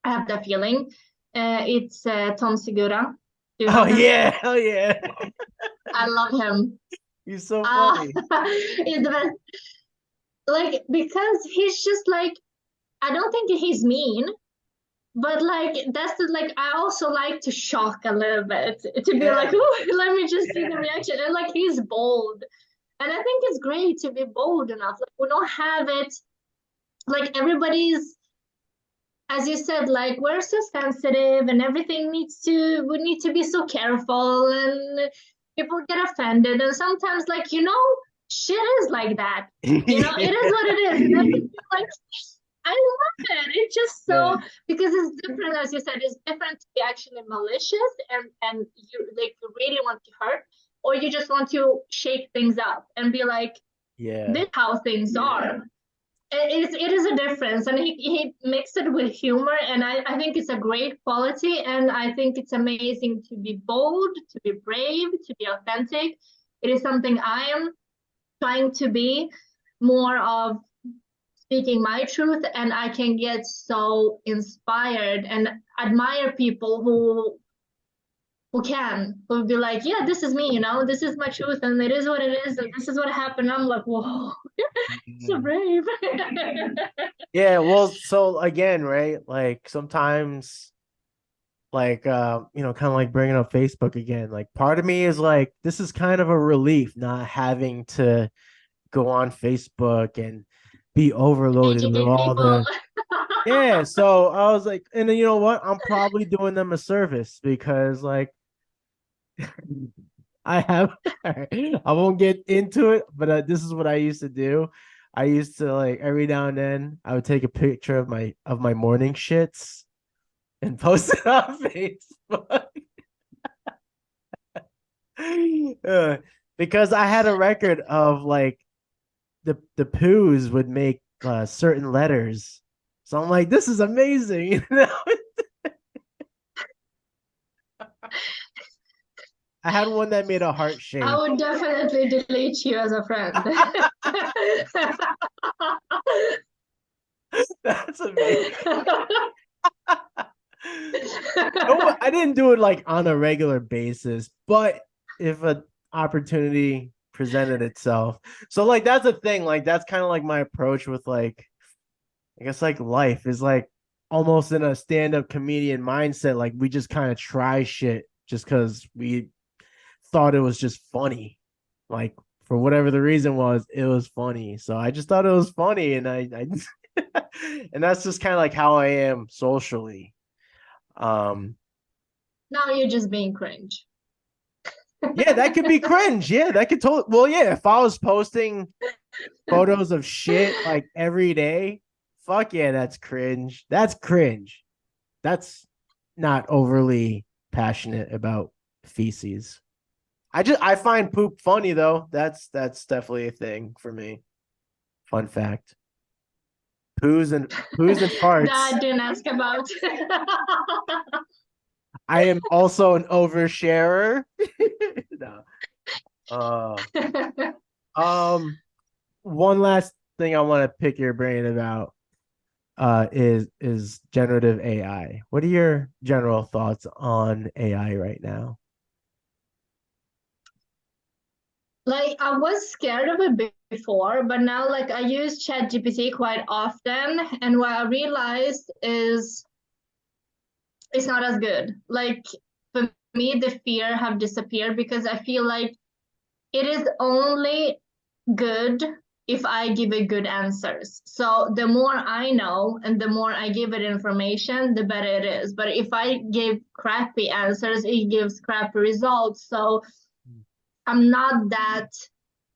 I have that feeling. It's Tom Segura. Do you oh know him? yeah, hell yeah. I love him. He's so Uh, funny. he's the best. Like because he's just like I don't think he's mean. But like that's like I also like to shock a little bit to be Yeah, like, oh, let me just see the yeah, reaction. And like he's bold. And I think it's great to be bold enough. Like we don't have it like everybody's as you said, like we're so sensitive and everything we need to be so careful and people get offended and sometimes like, shit is like that. It is what it is. And I feel like I love it. It's just yeah, so because it's different, as you said, it's different to be actually malicious and you like you really want to hurt, or you just want to shake things up and be like, yeah, this is how things are. It is a difference, and he mixed it with humor, and I think it's a great quality, and I think it's amazing to be bold, to be brave, to be authentic. It is something I am trying to be more of speaking my truth, and I can get so inspired and admire people who be like, yeah, this is me, this is my truth, and it is what it is, and this is what happened. I'm like, whoa, so mhm. brave. Yeah, well, so again, right? Like sometimes like kind of like bringing up Facebook again. Like part of me is like this is kind of a relief not having to go on Facebook and be overloaded with Educate all people. the yeah, so I was like, and then you know what? I'm probably doing them a service because like I have I won't get into it, but this is what I used to do. I used to like every now and then I would take a picture of my morning shits and post it on Facebook. Uh, because I had a record of like the poos would make certain letters. So I'm like, this is amazing, you know. I had one that made a heart I shape. would definitely delete you as a friend. That's amazing. No, I didn't do it like on a regular basis, but if an opportunity presented itself. So like that's the thing. Like that's kind of like my approach with like, I guess like life is like almost in a stand-up comedian mindset. Like we just kind of try shit just because we thought it was just funny. Like for whatever the reason was, it was funny. So I just thought it was funny, and I and that's just kind of like how I am socially. Now you're just being cringe. Yeah, that could be cringe. Yeah, that could totally. Well, yeah, if I was posting photos of shit like every day, fuck yeah, that's cringe. That's cringe. That's not overly passionate about feces. I find poop funny though. That's definitely a thing for me. Fun fact. Poos and farts. That I didn't ask about. I am also an oversharer. No. One last thing I want to pick your brain about is generative AI. What are your general thoughts on AI right now? Like I was scared of it before, but now like I use ChatGPT quite often, and what I realized is it's not as good. Like for me, the fear have disappeared because I feel like it is only good if I give it good answers. So the more I know and the more I give it information, the better it is. But if I give crappy answers, it gives crappy results. So I'm not that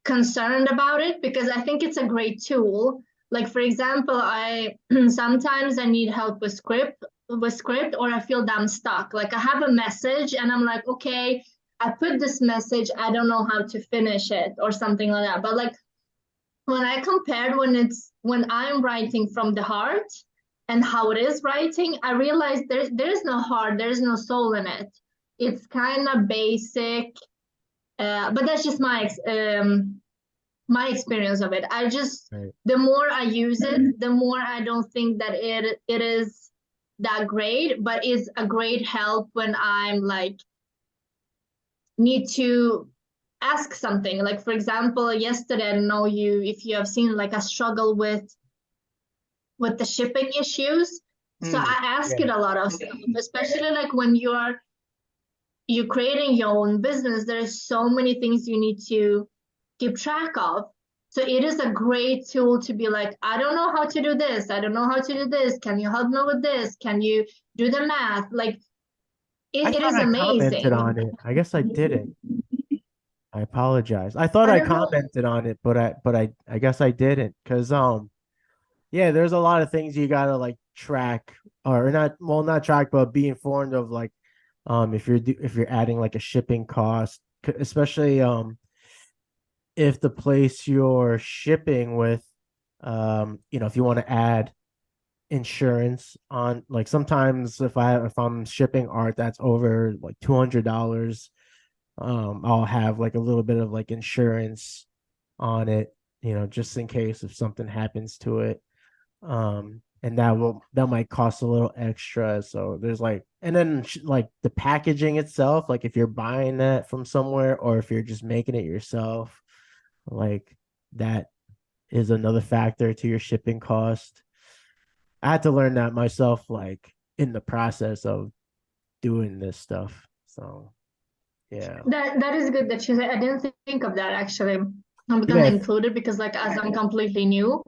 concerned about it because I think it's a great tool. Like for example, I sometimes I need help with script or I feel that I'm stuck. Like I have a message and I'm like, okay, I put this message, I don't know how to finish it or something like that. But like when I compared when I'm writing from the heart and how it is writing, I realized there's no heart, there's no soul in it. It's kind of basic, but that's just my experience of it. I just Right. The more I use it, the more I don't think that it is that great, but it's a great help when I'm like need to ask something. Like for example, yesterday, I don't know if you have seen like a struggle with the shipping issues. So I ask it a lot of stuff, especially like when you're creating your own business, there's so many things you need to keep track of. So it is a great tool to be like, I don't know how to do this. I don't know how to do this. Can you help me with this? Can you do the math? Like I it thought is I commented amazing. on it. I guess I didn't. I apologize. I thought I I don't know. commented on it, but I guess I didn't because yeah, there's a lot of things you gotta like track or not track, but be informed of like if you're adding like a shipping cost, especially if the place you're shipping with, if you want to add insurance on, like sometimes if I'm shipping art that's over like $200, I'll have like a little bit of like insurance on it, just in case if something happens to it. And that might cost a little extra. So there's like, and then like the packaging itself, like if you're buying that from somewhere or if you're just making it yourself, like that is another factor to your shipping cost. I had to learn that myself, like in the process of doing this stuff. So yeah. That is good that you said. I didn't think of that actually. I'm gonna Yeah. include it because like as I'm completely new.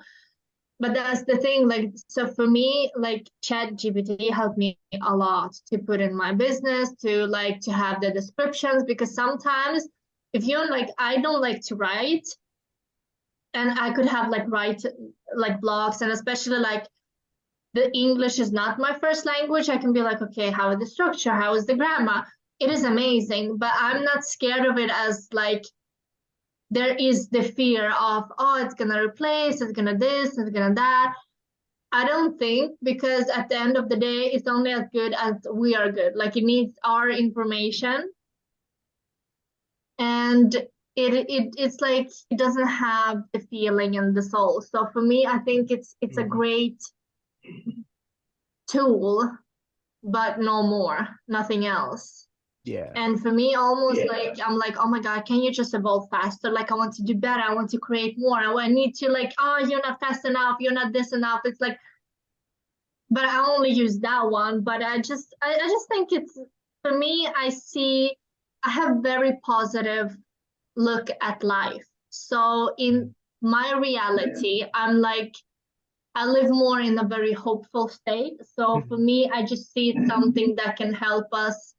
But that's the thing, like, so for me, like ChatGPT helped me a lot to put in my business, to have the descriptions, because sometimes if you're like, I don't like to write, and I could have write like blogs, and especially like the English is not my first language, I can be like, okay, how is the structure? How is the grammar? It is amazing, but I'm not scared of it as like, there is the fear of, oh, it's gonna replace, it's gonna this, it's gonna that. I don't think, because at the end of the day, it's only as good as we are good. Like it needs our information, and it's like it doesn't have the feeling and the soul. So for me, I think it's a great tool, but no more, nothing else. Yeah. And for me, almost like I'm like, oh my God, can you just evolve faster? Like I want to do better. I want to create more. I need to like, oh, you're not fast enough. You're not this enough. It's like, but I only use that one. But I just think it's, for me, I have very positive look at life. So in my reality, I'm like, I live more in a very hopeful state. So for me, I just see it's something that can help us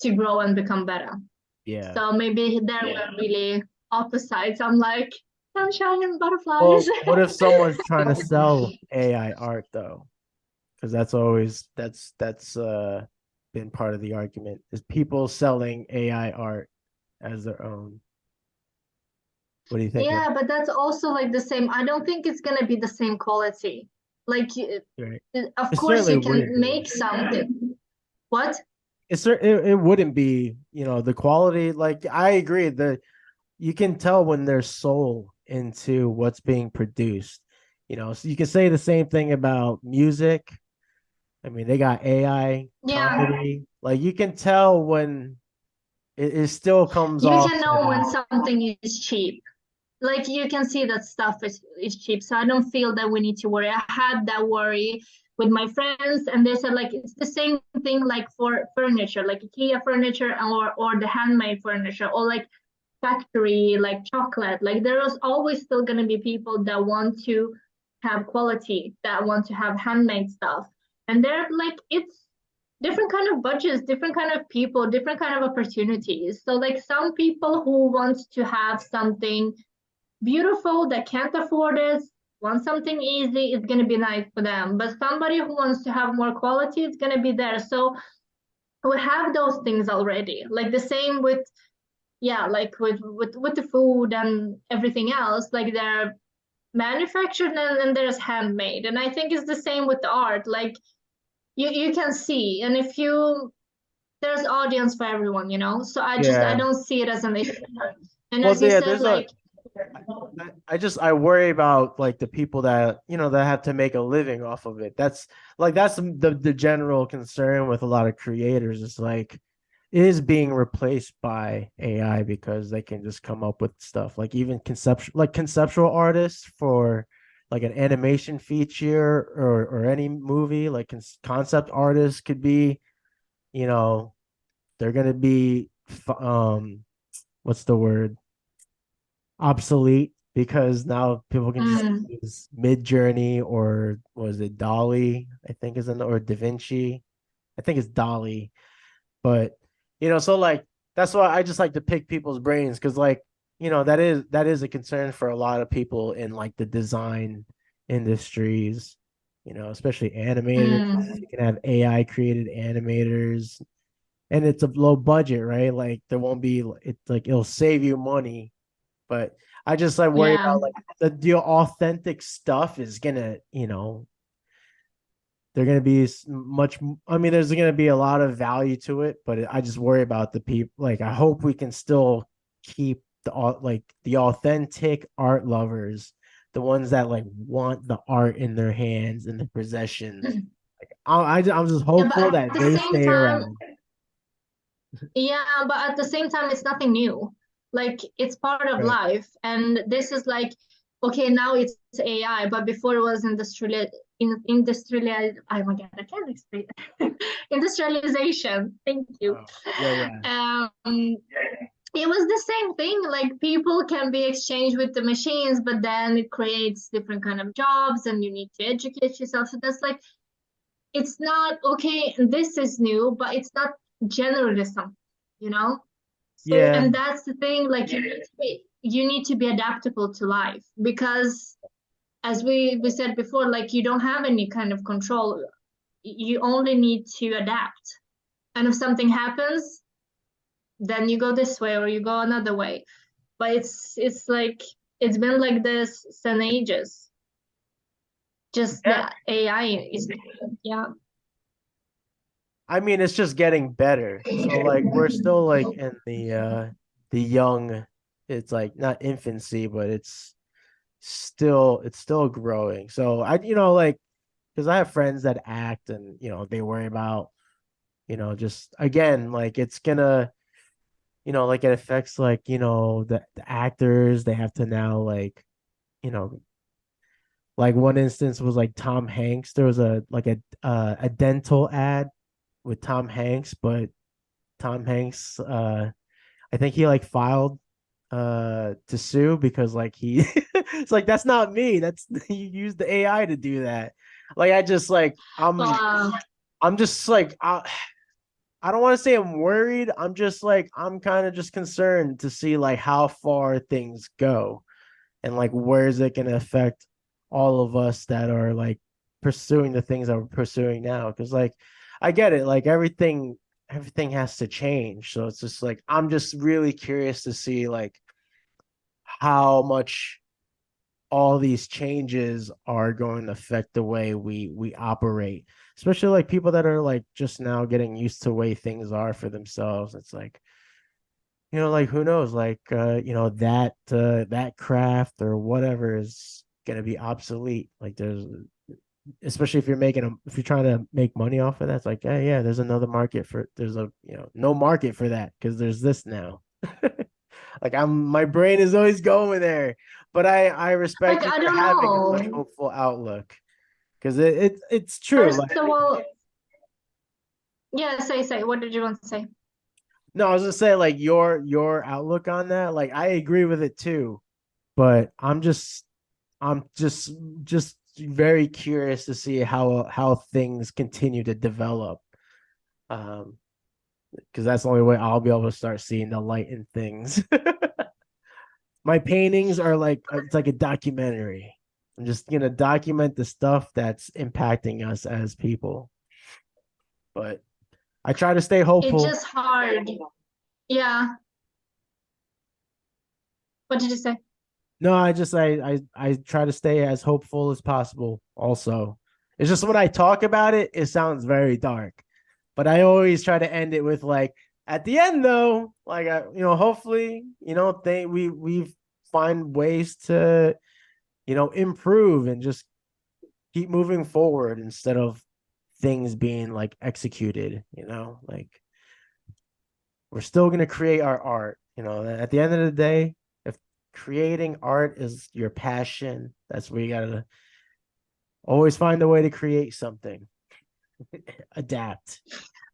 to grow and become better. Yeah. So maybe there we're really opposites. I'm like sunshine and butterflies. Well, what if someone's trying to sell AI art though? Because that's been part of the argument is people selling AI art as their own. What do you think? Yeah, but that's also like the same. I don't think it's gonna be the same quality. Like, Right. of It course, certainly you wouldn't can be. make something. What? It wouldn't be, the quality. Like I agree that you can tell when there's soul into what's being produced. So you can say the same thing about music. I mean, they got AI Yeah, comedy. Like you can tell when it still comes you off can know when as something is cheap. Like you can see that stuff is cheap. So I don't feel that we need to worry. I had that worry with my friends, and they said like it's the same thing like for furniture, like IKEA furniture or the handmade furniture, or like factory like chocolate. Like there is always still gonna be people that want to have quality, that want to have handmade stuff. And they're like it's different kind of budgets, different kind of people, different kind of opportunities. So like some people who want to have something beautiful that can't afford it, want something easy, it's going to be nice for them. But somebody who wants to have more quality, it's going to be there. So we have those things already. Like the same with, yeah, like with the food and everything else. Like they're manufactured and there's handmade. And I think it's the same with the art. Like you can see, and if you there's audience for everyone, So I yeah. don't see it as an issue. And Well, as you yeah, said, there's a like I worry about like the people that that have to make a living off of it. That's the general concern with a lot of creators. It's like it is being replaced by AI because they can just come up with stuff like even conceptual artists for like an animation feature or any movie like concept artists could be, you know, they're gonna be what's the word, obsolete because now people can just mm, use Mid Journey or was it Dolly? I think is in or Da Vinci. I think it's Dolly. But so like that's why I just like to pick people's brains because like that is a concern for a lot of people in like the design industries. Especially animators. mm, You can have AI created animators, and it's a low budget, right? Like there won't be it's like it'll save you money, but I just like worry yeah. about like the authentic stuff is gonna, they're gonna be much. I mean, there's gonna be a lot of value to it, but I just worry about the people. Like, I hope we can still keep the authentic art lovers, the ones that like want the art in their hands and their possessions. Like, I'm just Yeah, but hopeful at that the they same stay time, around. yeah, but at the same time, it's nothing new. Like it's part of Right. life, and this is like, okay, now it's AI, but before it was industrial. Oh my God, I can't explain industrialization. Thank you. Oh, yeah, yeah. It was the same thing. Like people can be exchanged with the machines, but then it creates different kind of jobs, and you need to educate yourself. So that's like it's not okay. This is new, but it's not generalism, you know. So, Yeah. and that's the thing. Like you need to be adaptable to life because, as we said before, like you don't have any kind of control. You only need to adapt. And if something happens, then you go this way or you go another way. But it's like it's been like this since ages. Just Yeah. the AI is, yeah. I mean, it's just getting better. So like we're still like in the young, it's like not infancy, but it's still growing. So I like because I have friends that act and they worry about just again, like it's gonna, like it affects like, the actors. They have to now like, you know, like one instance was like Tom Hanks. There was a dental ad with Tom Hanks, but Tom Hanks, I think he like filed to sue because like he it's like that's not me. That's you used the AI to do that. Like I just like Wow. I'm just like I don't want to say I'm worried. I'm just like I'm kind of just concerned to see like how far things go and like where is it going to affect all of us that are like pursuing the things that we're pursuing now, because like I get it, like everything has to change, so it's just like I'm just really curious to see like how much all these changes are going to affect the way we operate, especially like people that are like just now getting used to the way things are for themselves. It's like, like who knows, like that craft or whatever is going to be obsolete. Like there's, especially if if you're trying to make money off of that, it's like, yeah, there's another market for, there's a, no market for that because there's this now. Like my brain is always going there, but I respect Like, you I for don't having such know. hopeful outlook, because it's true. First Like, of all, yeah, say. What did you want to say? no, I was gonna say like your outlook on that. Like I agree with it too, but I'm just very curious to see how things continue to develop. Um, because that's the only way I'll be able to start seeing the light in things. My paintings are like it's like a documentary. I'm just gonna document the stuff that's impacting us as people. But I try to stay It's hopeful. just hard. Yeah. What did you say? No, I try to stay as hopeful as possible. Also, it's just when I talk about it, it sounds very dark. But I always try to end it with like at the end though, like hopefully, we find ways to improve and just keep moving forward instead of things being like executed, like we're still going to create our art, at the end of the day. If creating art is your passion, that's where you got to always find a way to create something. Adapt.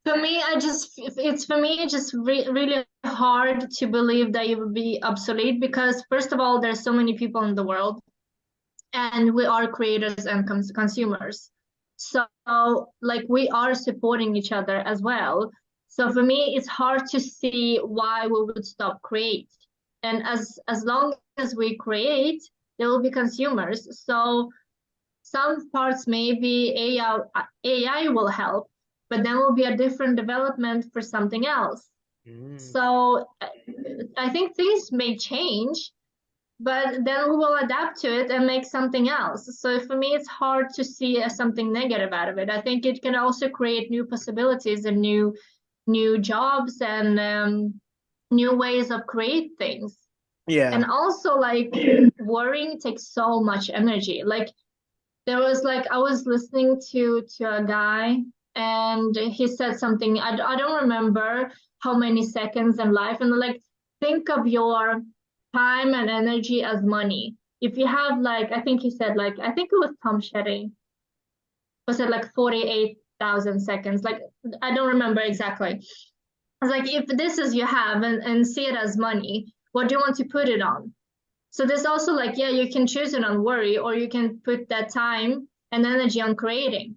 For me, it's for me, it's just really hard to believe that it would be obsolete because, first of all, there's so many people in the world, and we are creators and consumers. So, like, we are supporting each other as well. So for me, it's hard to see why we would stop create. And as long as we create, there will be consumers. So some parts maybe AI will help, but then will be a different development for something else. So I think things may change, but then we will adapt to it and make something else. So for me, it's hard to see something negative out of it. I think it can also create new possibilities and new jobs and new ways of create things. Yeah. And also, like, worrying takes so much energy. Like, there was like I was listening to a guy, and he said something. I don't remember how many seconds in life, and like, think of your time and energy as money. If you have, like, I think he said, like, I think it was Tom Shetty, was it like 48,000 seconds, like, I don't remember exactly. I was like, if this is you have, and see it as money, what do you want to put it on? So there's also, like, yeah, you can choose it on worry, or you can put that time and energy on creating,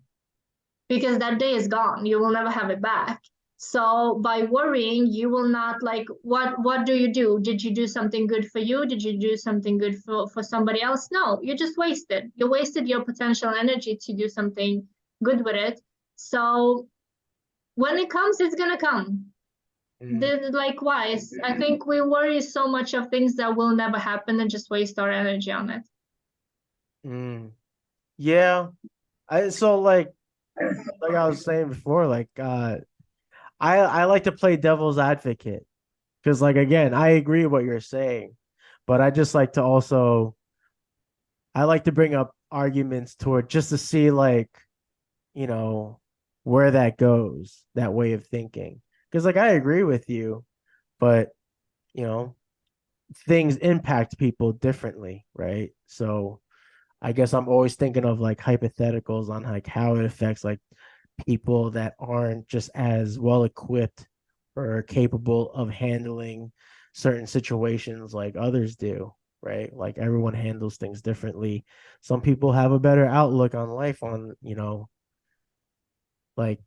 because that day is gone. You will never have it back. So by worrying, you will not, like, what do you do? Did you do something good for you? Did you do something good for somebody else? No, you just wasted. You wasted your potential energy to do something good with it. So when it comes, it's gonna come. Likewise, I think we worry so much of things that will never happen and just waste our energy on it. Yeah. So like I was saying before, like I like to play devil's advocate, because like again, I agree with what you're saying, but I just like to also I like to bring up arguments toward just to see like, you know, where that goes, that way of thinking. Because like I agree with you, but you know, things impact people differently, right? So I guess I'm always thinking of like hypotheticals on like how it affects like people that aren't just as well equipped or capable of handling certain situations like others do, right? Like everyone handles things differently. Some people have a better outlook on life on, like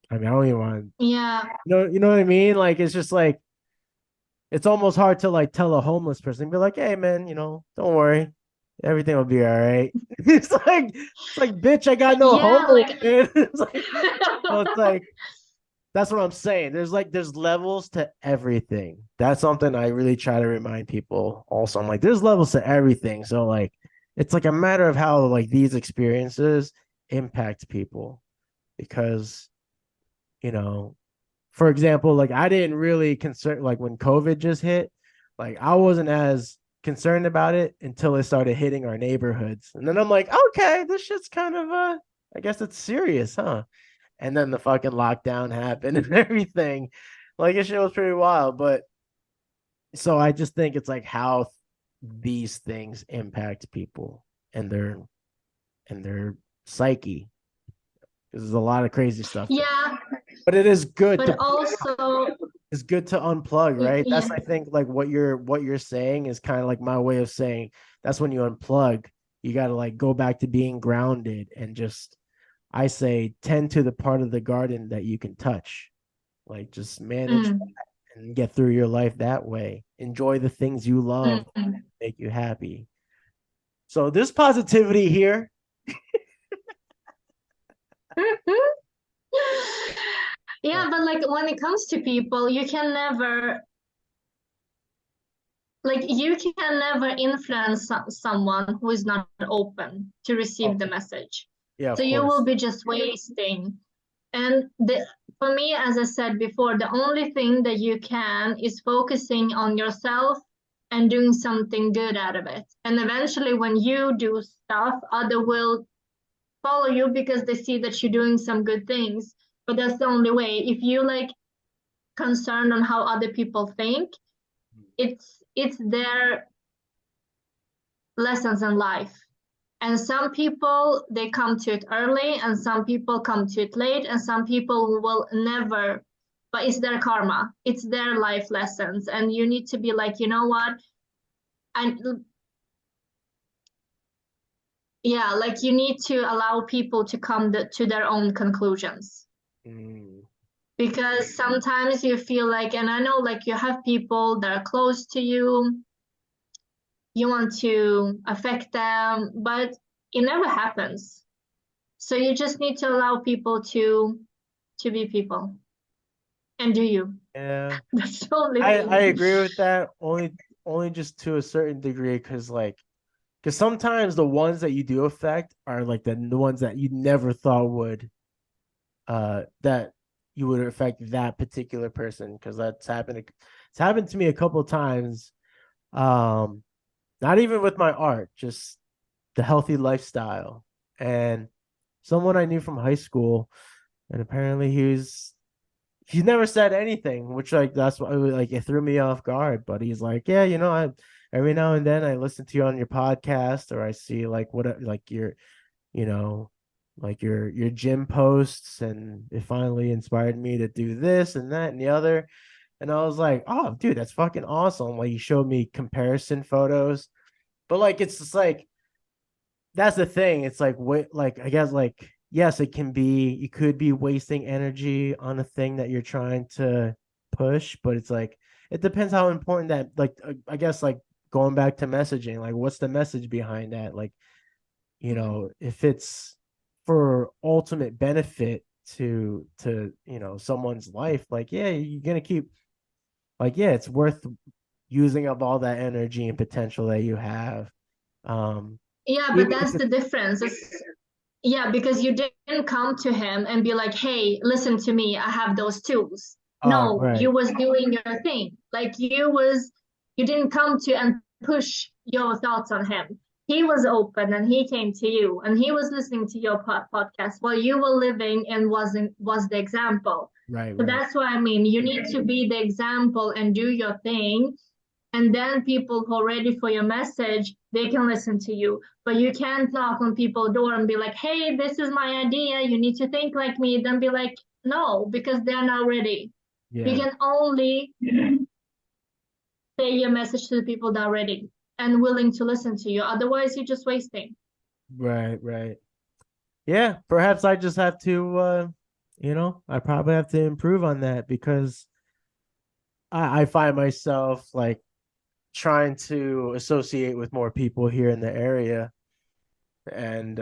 I mean, I don't even want to, Yeah. you know what I mean? Like it's just like it's almost hard to like tell a homeless person, be like, hey man, don't worry. Everything will be all right. It's like, bitch, I got no Yeah, home. like Man. So it's like that's what I'm saying. There's levels to everything. That's something I really try to remind people also. I'm like, there's levels to everything. So like it's like a matter of how like these experiences impact people because you know for example, like I didn't really concern like when COVID just hit, like I wasn't as concerned about it until it started hitting our neighborhoods. And then I'm like, okay, this shit's kind of I guess it's serious, huh? And then the fucking lockdown happened and everything. Like this shit was pretty wild. But so I just think it's like how these things impact people and their psyche. Because there's a lot of crazy stuff. yeah, But it is good but to also it's good to unplug, right? That's yeah. I think like what you're saying is kind of like my way of saying that's when you unplug. You got to like go back to being grounded and just I say tend to the part of the garden that you can touch. Like just manage Mm, and get through your life that way. Enjoy the things you love, mm. make you happy. So this positivity here. Yeah, but like when it comes to people, you can never influence someone who is not open to receive Oh, the message. yeah, So of you will course. be just wasting. And for me, as I said before, the only thing that you can is focusing on yourself and doing something good out of it. And eventually, when you do stuff, other will follow you because they see that you're doing some good things. But that's the only way. If you like concerned on how other people think, it's their lessons in life. And some people they come to it early and some people come to it late and some people will never, but it's their karma, it's their life lessons, and you need to be like, you know what, and yeah, like you need to allow people to come to their own conclusions. Mm, Because sometimes you feel like, and I know like you have people that are close to you, you want to affect them, but it never happens. So you just need to allow people to be people and do you. yeah. That's the only I thing. agree with that only just to a certain degree because sometimes the ones that you do affect are like the ones that you never thought would that you would affect that particular person because it's happened to me a couple of times not even with my art, just the healthy lifestyle. And someone I knew from high school, and apparently he's never said anything, which like that's why like it threw me off guard. But he's like, yeah, I every now and then I listen to you on your podcast, or I see like what like you know, like your gym posts, and it finally inspired me to do this and that and the other. And I was like, oh, dude, that's fucking awesome. Like, you showed me comparison photos, but like, it's just like, that's the thing. It's like, wait, like, I guess, like, yes, you could be wasting energy on a thing that you're trying to push, but it's like, it depends how important that, like, I guess, like, going back to messaging, like, what's the message behind that? Like, if it's for ultimate benefit to someone's life, like, yeah, you're gonna keep like, yeah, it's worth using up all that energy and potential that you have. Yeah, but Even if that's it's the difference. Yeah, because you didn't come to him and be like, hey, listen to me, I have those tools. No, you right. was doing your thing. Like you didn't come to and push your thoughts on him. he was open and he came to you and he was listening to your podcast while you were living and was the example. Right, So right. that's why I mean, you need to be the example and do your thing. And then people who are ready for your message, they can listen to you. But you can't knock on people's door and be like, hey, this is my idea. You need to think like me. Then be like, no, because they're not ready. You Yeah. can only say your message to the people that are ready and willing to listen to you. Otherwise, you're just wasting. Right, right. Yeah, perhaps I just have to I probably have to improve on that because I find myself like trying to associate with more people here in the area. And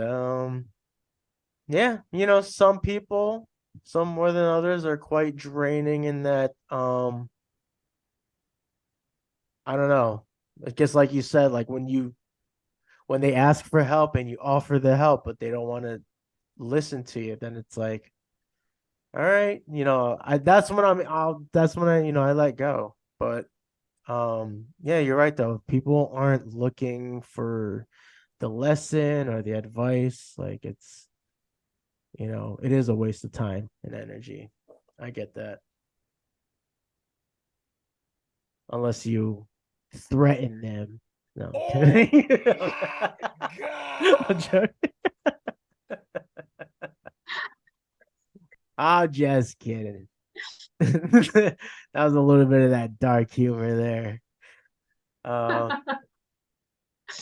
yeah, some people, some more than others, are quite draining in that I don't know. I guess like you said, like when they ask for help and you offer the help, but they don't want to listen to you, then it's like, all right, that's when I let go. But yeah, you're right though. People aren't looking for the lesson or the advice. Like it is a waste of time and energy. I get that. Unless you threaten them. No, I'm Oh kidding. my I'm god! joking. I'm just kidding. That was a little bit of that dark humor there. Uh,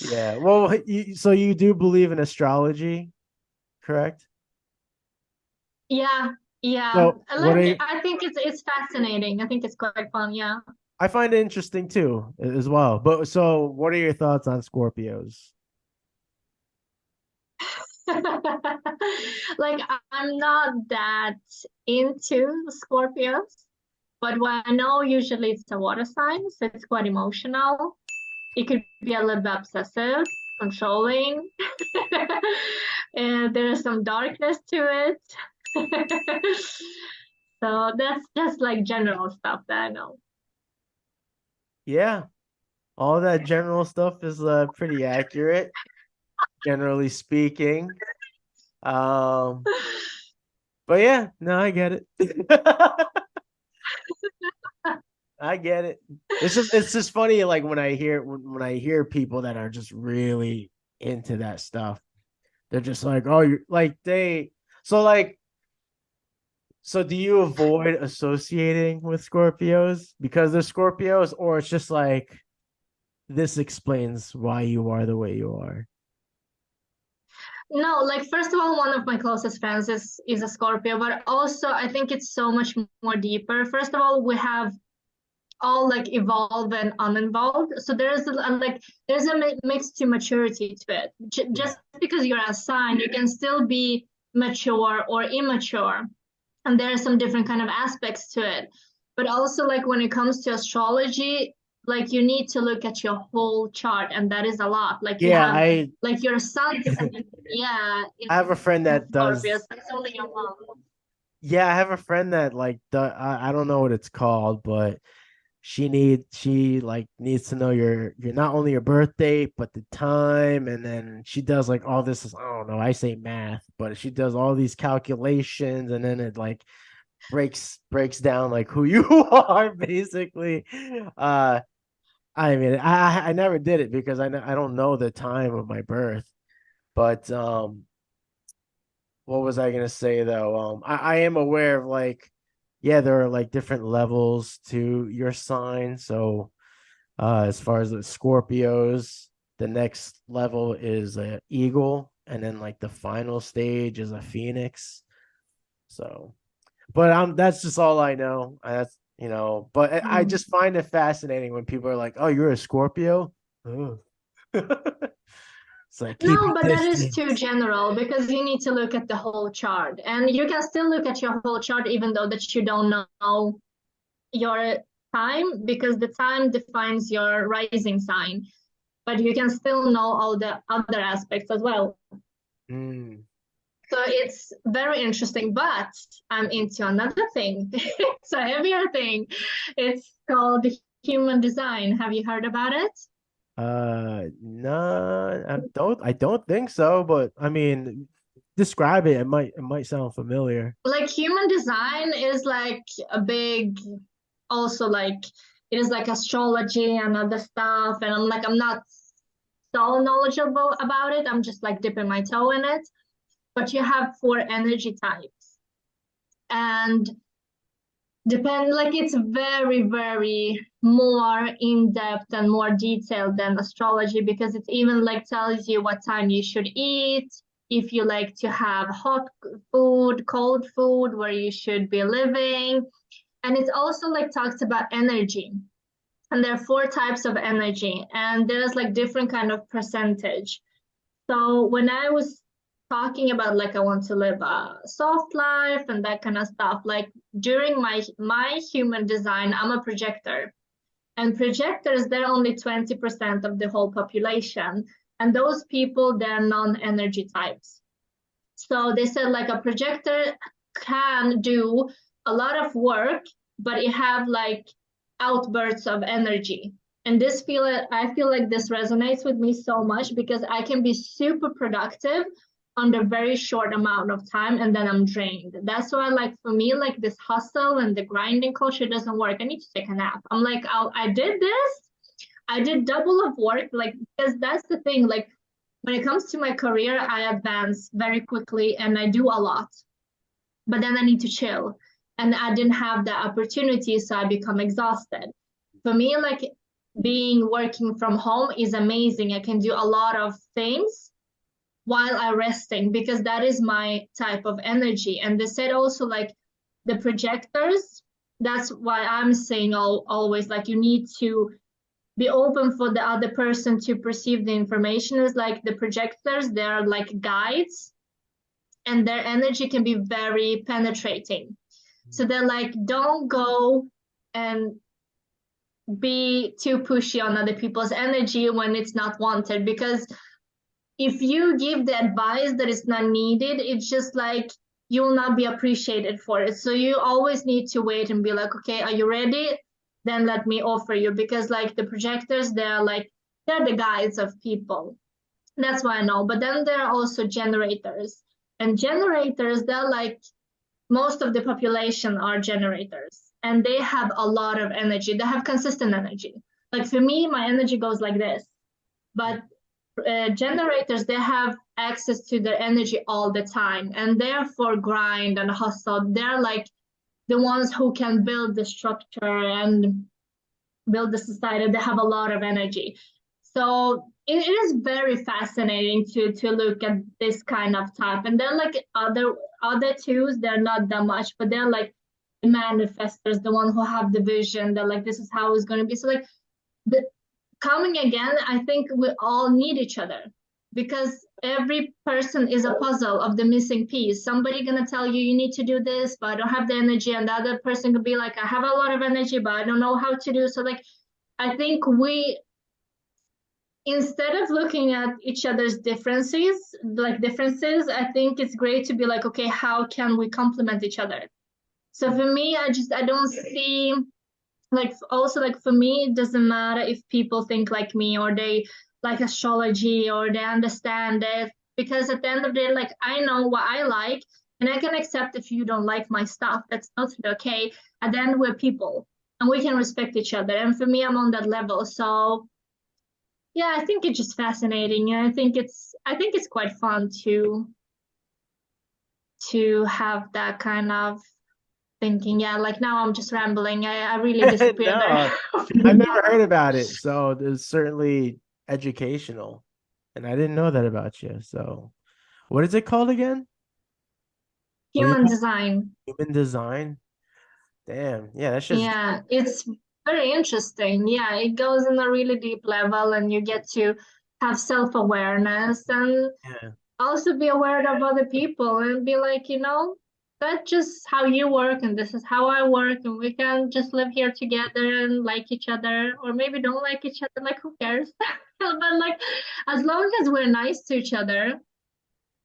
yeah. Well, so you do believe in astrology, correct? Yeah, yeah. So what are you, I think it's fascinating. I think it's quite fun. Yeah. I find it interesting too, as well. But so what are your thoughts on Scorpios? Like I'm not that into Scorpios, but what I know usually it's a water sign, so it's quite emotional. It could be a little bit obsessive, controlling, and there's some darkness to it. So that's just like general stuff that I know. Yeah, all that general stuff is pretty accurate, generally speaking. Um, but yeah, no, I get it. I get it. It's just funny like when I hear people that are just really into that stuff. They're just like, "Oh, you're like they so like so do you avoid associating with Scorpios because they're Scorpios or it's just like this explains why you are the way you are?" No, like first of all, one of my closest friends is a Scorpio, but also I think it's so much more deeper. First of all, we have all like evolved and uninvolved. So there's a mix to maturity to it. Yeah. Just because you're a sign, you can still be mature or immature, and there are some different kind of aspects to it. But also like when it comes to astrology, like you need to look at your whole chart, and that is a lot. Like you Yeah, have like your sun, yeah, I have a friend in that Scorpio, does so it's only your mom. yeah, I have a friend that like I don't know what it's called, but she like needs to know your not only your birth date but the time, and then she does like all this, I don't know, I say math, but she does all these calculations, and then it like breaks down like who you are basically. uh I mean, I never did it because I don't know the time of my birth, but what was I gonna say though? I am aware of like, yeah, there are like different levels to your sign. So, as far as the Scorpios, the next level is a eagle, and then like the final stage is a phoenix. So, but that's just all I know. That's but I Mm. just find it fascinating when people are like, "Oh, you're a Scorpio." Oh. It's like keep No, your but that is too distance. general because you need to look at the whole chart. And you can still look at your whole chart even though that you don't know your time because the time defines your rising sign. But you can still know all the other aspects as well. Mm. So it's very interesting. But I'm into another thing. It's a heavier thing. It's called human design. Have you heard about it? No, I don't think so, but I mean, describe it. It might sound familiar. Like human design is like a big, also like it is like astrology and other stuff. And I'm not so knowledgeable about it. I'm just like dipping my toe in it. But you have four energy types. And depend like it's very, very more in-depth and more detailed than astrology because it even like tells you what time you should eat, if you like to have hot food, cold food, where you should be living. And it also like talks about energy. And there are four types of energy, and there's like different kind of percentage. So when I was talking about like I want to live a soft life and that kind of stuff, like during my human design, I'm a projector. And projectors, they're only 20% of the whole population. And those people, they're non-energy types. So they said like a projector can do a lot of work, but it have like outbursts of energy. And I feel like this resonates with me so much because I can be super productive under very short amount of time and then I'm drained. That's why like for me, like this hustle and the grinding culture doesn't work. I need to take a nap. I'm like, I did this. I did double of work, like because that's the thing. Like when it comes to my career, I advance very quickly and I do a lot. But then I need to chill. And I didn't have the opportunity, so I become exhausted. For me, like being working from home is amazing. I can do a lot of things while I'm resting because that is my type of energy. And they said also like the projectors, that's why I'm saying always like you need to be open for the other person to perceive the information. Is like the projectors, they're like guides and their energy can be very penetrating. So they're like, don't go and be too pushy on other people's energy when it's not wanted. Because if you give the advice that is not needed, it's just like you will not be appreciated for it. So you always need to wait and be like, okay, are you ready? Then let me offer you. Because like the projectors, they're the guides of people. That's why I know. But then there are also generators. And generators, they're like most of the population are generators and they have a lot of energy. They have consistent energy. Like for me, my energy goes like this. But generators, they have access to their energy all the time and therefore grind and hustle. They're like the ones who can build the structure and build the society. They have a lot of energy. So it is very fascinating to look at this kind of type. And then like other twos, they're not that much, but they're like the manifestors, the one who have the vision. They're like, this is how it's going to be. So like the coming again, I think we all need each other because every person is a puzzle of the missing piece. Somebody gonna tell you you need to do this, but I don't have the energy, and the other person could be like, I have a lot of energy, but I don't know how to do. So like, I think we, instead of looking at each other's differences, I think it's great to be like, okay, how can we complement each other? So for me, I don't see like also like for me it doesn't matter if people think like me or they like astrology or they understand it because at the end of the day like I know what I like and I can accept if you don't like my stuff. That's totally okay. At the end we're people and we can respect each other, and for me I'm on that level. So yeah, I think it's just fascinating, and I think it's quite fun to have that kind of thinking. Yeah, like now I'm just rambling. I really disappeared No, there. I've never heard about it, so it's certainly educational, and I didn't know that about you. So, what is it called again? What do you Human call design. it? Human design? Damn, yeah, that's just Yeah, it's very interesting. Yeah, it goes in a really deep level, and you get to have self-awareness and yeah, also be aware of other people and be like, that's just how you work, and this is how I work, and we can just live here together and like each other, or maybe don't like each other, like who cares? But like, as long as we're nice to each other,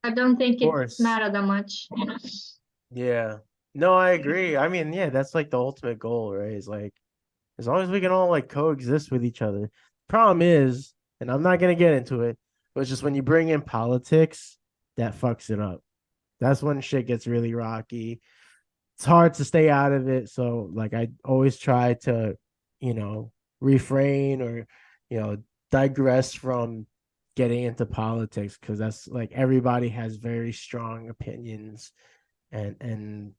I don't of think it course. matters that much. Yeah. No, I agree. I mean, yeah, that's like the ultimate goal, right? Is like as long as we can all like coexist with each other. Problem is, and I'm not gonna get into it, but it's just when you bring in politics, that fucks it up. That's when shit gets really rocky. It's hard to stay out of it. So like I always try to, refrain or, digress from getting into politics, because that's like everybody has very strong opinions and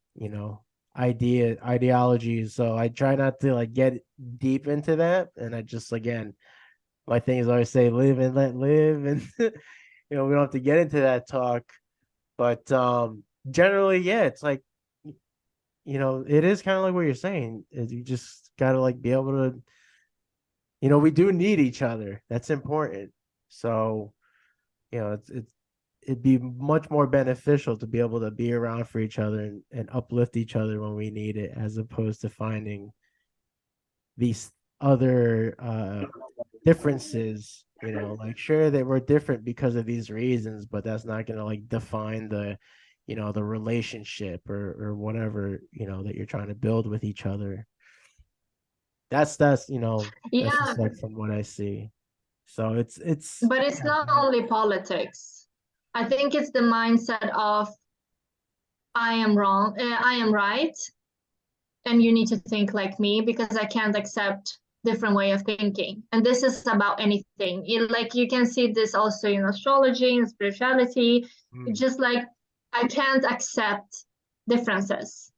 ideologies. So I try not to like get deep into that. And I just, again, my thing is always say live and let live, and we don't have to get into that talk. But generally, yeah, it's like, it is kind of like what you're saying, is you just gotta like be able to, we do need each other. That's important. So, it'd be much more beneficial to be able to be around for each other and uplift each other when we need it, as opposed to finding these other differences. Like, sure, they were different because of these reasons, but that's not gonna like define the the relationship or whatever that you're trying to build with each other. That's that's Yeah, just like from what I see. So it's but it's not only politics. I think it's the mindset of I am wrong, I am right, and you need to think like me because I can't accept different way of thinking. And this is about anything. Like you can see this also in astrology and spirituality. It's just like I can't accept differences.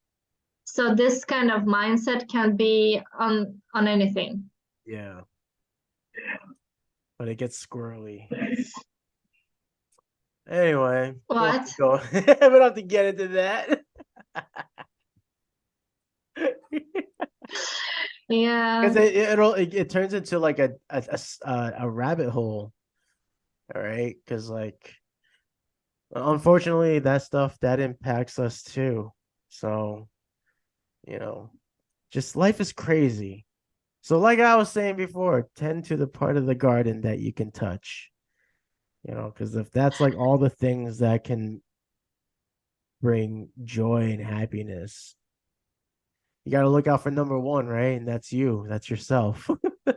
So this kind of mindset can be on anything. Yeah. But it gets squirrely. Anyway, What? we don't have to get into that. Yeah. Because it turns into like a rabbit hole. All right, because like unfortunately that stuff that impacts us too. So just life is crazy. So like I was saying before, tend to the part of the garden that you can touch. Because if that's like all the things that can bring joy and happiness, you got to look out for number one, right? And that's you. That's yourself. And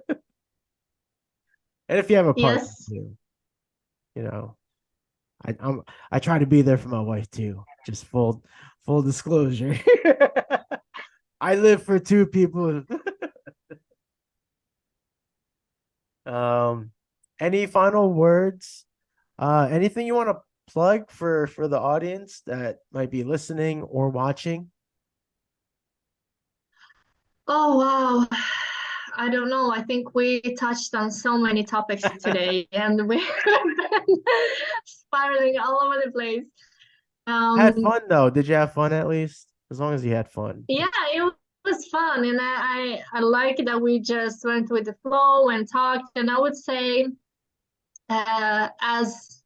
if you have a partner Yes. too, I try to be there for my wife too. Just full disclosure. I live for two people. Any final words? Anything you want to plug for the audience that might be listening or watching? Oh, wow. I don't know. I think we touched on so many topics today and we're spiraling all over the place. Had fun though. Did you have fun at least? As long as you had fun. Yeah, it was fun. And I like that we just went with the flow and talked. And I would say, as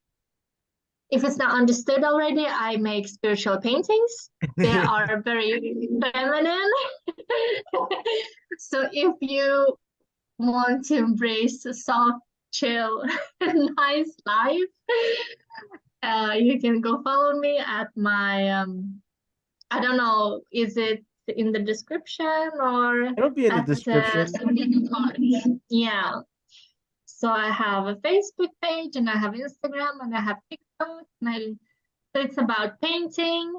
if it's not understood already, I make spiritual paintings. They are very feminine. So if you want to embrace a soft, chill, nice life, you can go follow me at my, I don't know, is it in the description or It'll be in the description. Yeah. So I have a Facebook page and I have Instagram and I have TikTok. So it's about painting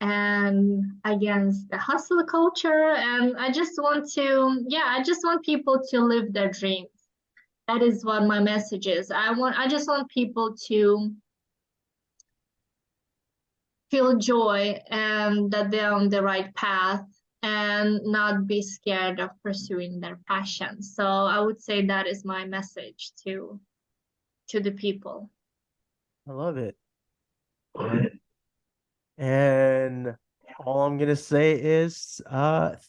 and against the hustle culture. And I just want people to live their dreams. That is what my message is. I just want people to feel joy and that they're on the right path and not be scared of pursuing their passion. So I would say that is my message to the people. I love it. And all I'm gonna say is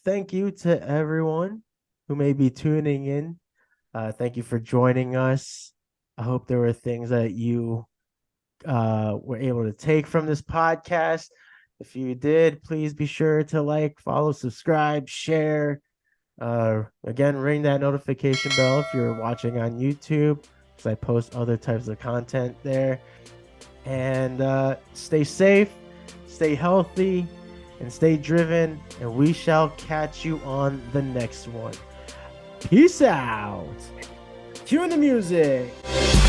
thank you to everyone who may be tuning in. Thank you for joining us. I hope there were things that you were able to take from this podcast. If you did, please be sure to like, follow, subscribe, share. Again, ring that notification bell if you're watching on YouTube, because I post other types of content there. And stay safe, stay healthy, and stay driven. And we shall catch you on the next one. Peace out. Cue the music.